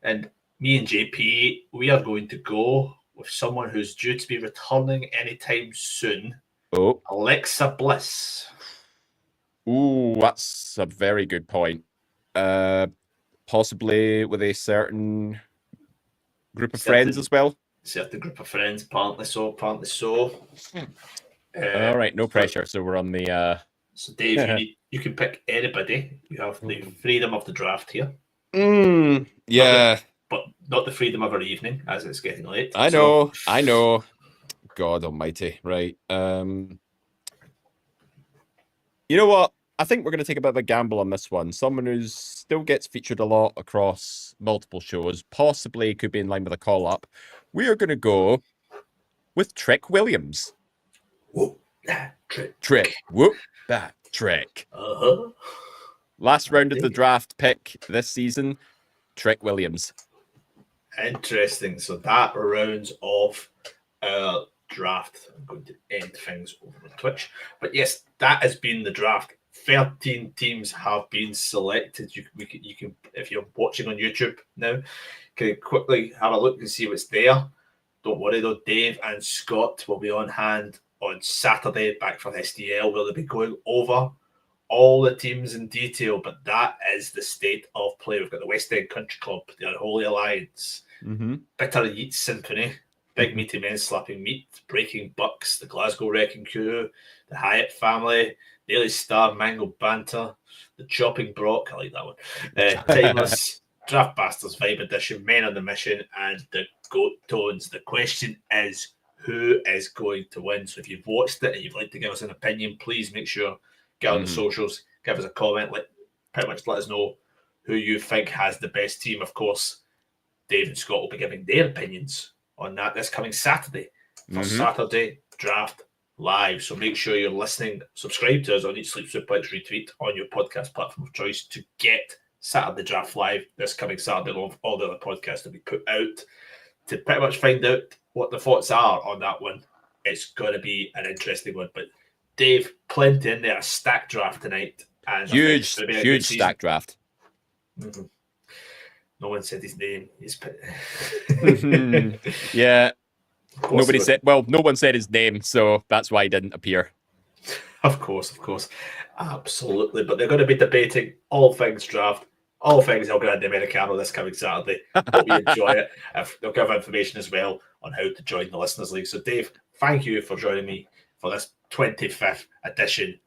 And me and JP, we are going to go with someone who's due to be returning anytime soon. Oh. Alexa Bliss. Ooh, that's a very good point. Possibly with a certain group of friends as well. Certain group of friends, apparently so, apparently so. All right, no pressure. So we're on the. So Dave, you can pick anybody. You have the freedom of the draft here. Yeah. But not the freedom of our evening, as it's getting late. I know. God almighty. Right. You know what? I think we're going to take a bit of a gamble on this one. Someone who still gets featured a lot across multiple shows, possibly could be in line with a call-up. We are going to go with Trick Williams. Whoop, that trick. Trick. Whoop, that trick. Uh-huh. Last round of the draft pick this season, Trick Williams. Interesting. So that rounds off our draft. I'm going to end things over on Twitch. But yes, that has been the draft. 13 teams have been selected. You can, if you're watching on YouTube now, can quickly have a look and see what's there. Don't worry though, Dave and Scott will be on hand on Saturday back from SDL, where they'll be going over all the teams in detail. But that is the state of play. We've got the West End Country Club, the Unholy Alliance, Bitter Yeet Symphony, Big Meaty Men Slapping Meat, Breaking Bucks, the Glasgow Wrecking Crew, the Hyatt Family, Daily Star, Mango Banter, the Chopping Brock, I like that one, Timeless, Draft Bastards Vibe Edition, Men on the Mission, and the Goat Tones. The question is, who is going to win? So if you've watched it and you'd like to give us an opinion, please make sure, get on the socials, give us a comment, pretty much let us know who you think has the best team. Of course, Dave and Scott will be giving their opinions on that this coming Saturday for Saturday Draft Live. So make sure you're listening. Subscribe to us on Eat Sleep Suplex Retweet on your podcast platform of choice to get Saturday Draft Live this coming Saturday, along with all the other podcasts that we put out, to pretty much find out what the thoughts are on that one. It's going to be an interesting one. But Dave, plenty in there, a stack draft tonight. And huge stack draft. No one said his name. Yeah. Nobody said, well, no one said his name, so that's why he didn't appear. Of course. Absolutely. But they're going to be debating all things draft, all things El Grande Americano this coming Saturday. Hope you enjoy it. They'll give information as well on how to join the Listeners League. So, Dave, thank you for joining me for this 25th edition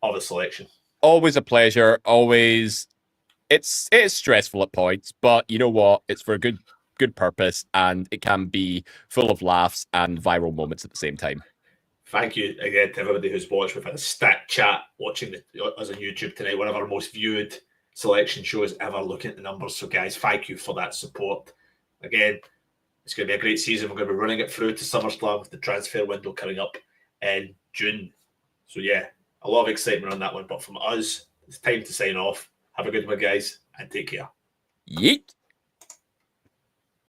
of the selection. Always a pleasure. Always. It is stressful at points, but you know what? It's for a good purpose, and it can be full of laughs and viral moments at the same time. Thank you again to everybody who's watched. We've had a stacked chat watching us on YouTube tonight, one of our most viewed selection shows ever, looking at the numbers. So, guys, thank you for that support. Again, it's going to be a great season. We're going to be running it through to Summerslam with the transfer window coming up in June. So, yeah, a lot of excitement on that one. But from us, it's time to sign off. Have a good one, guys, and take care. Yeet.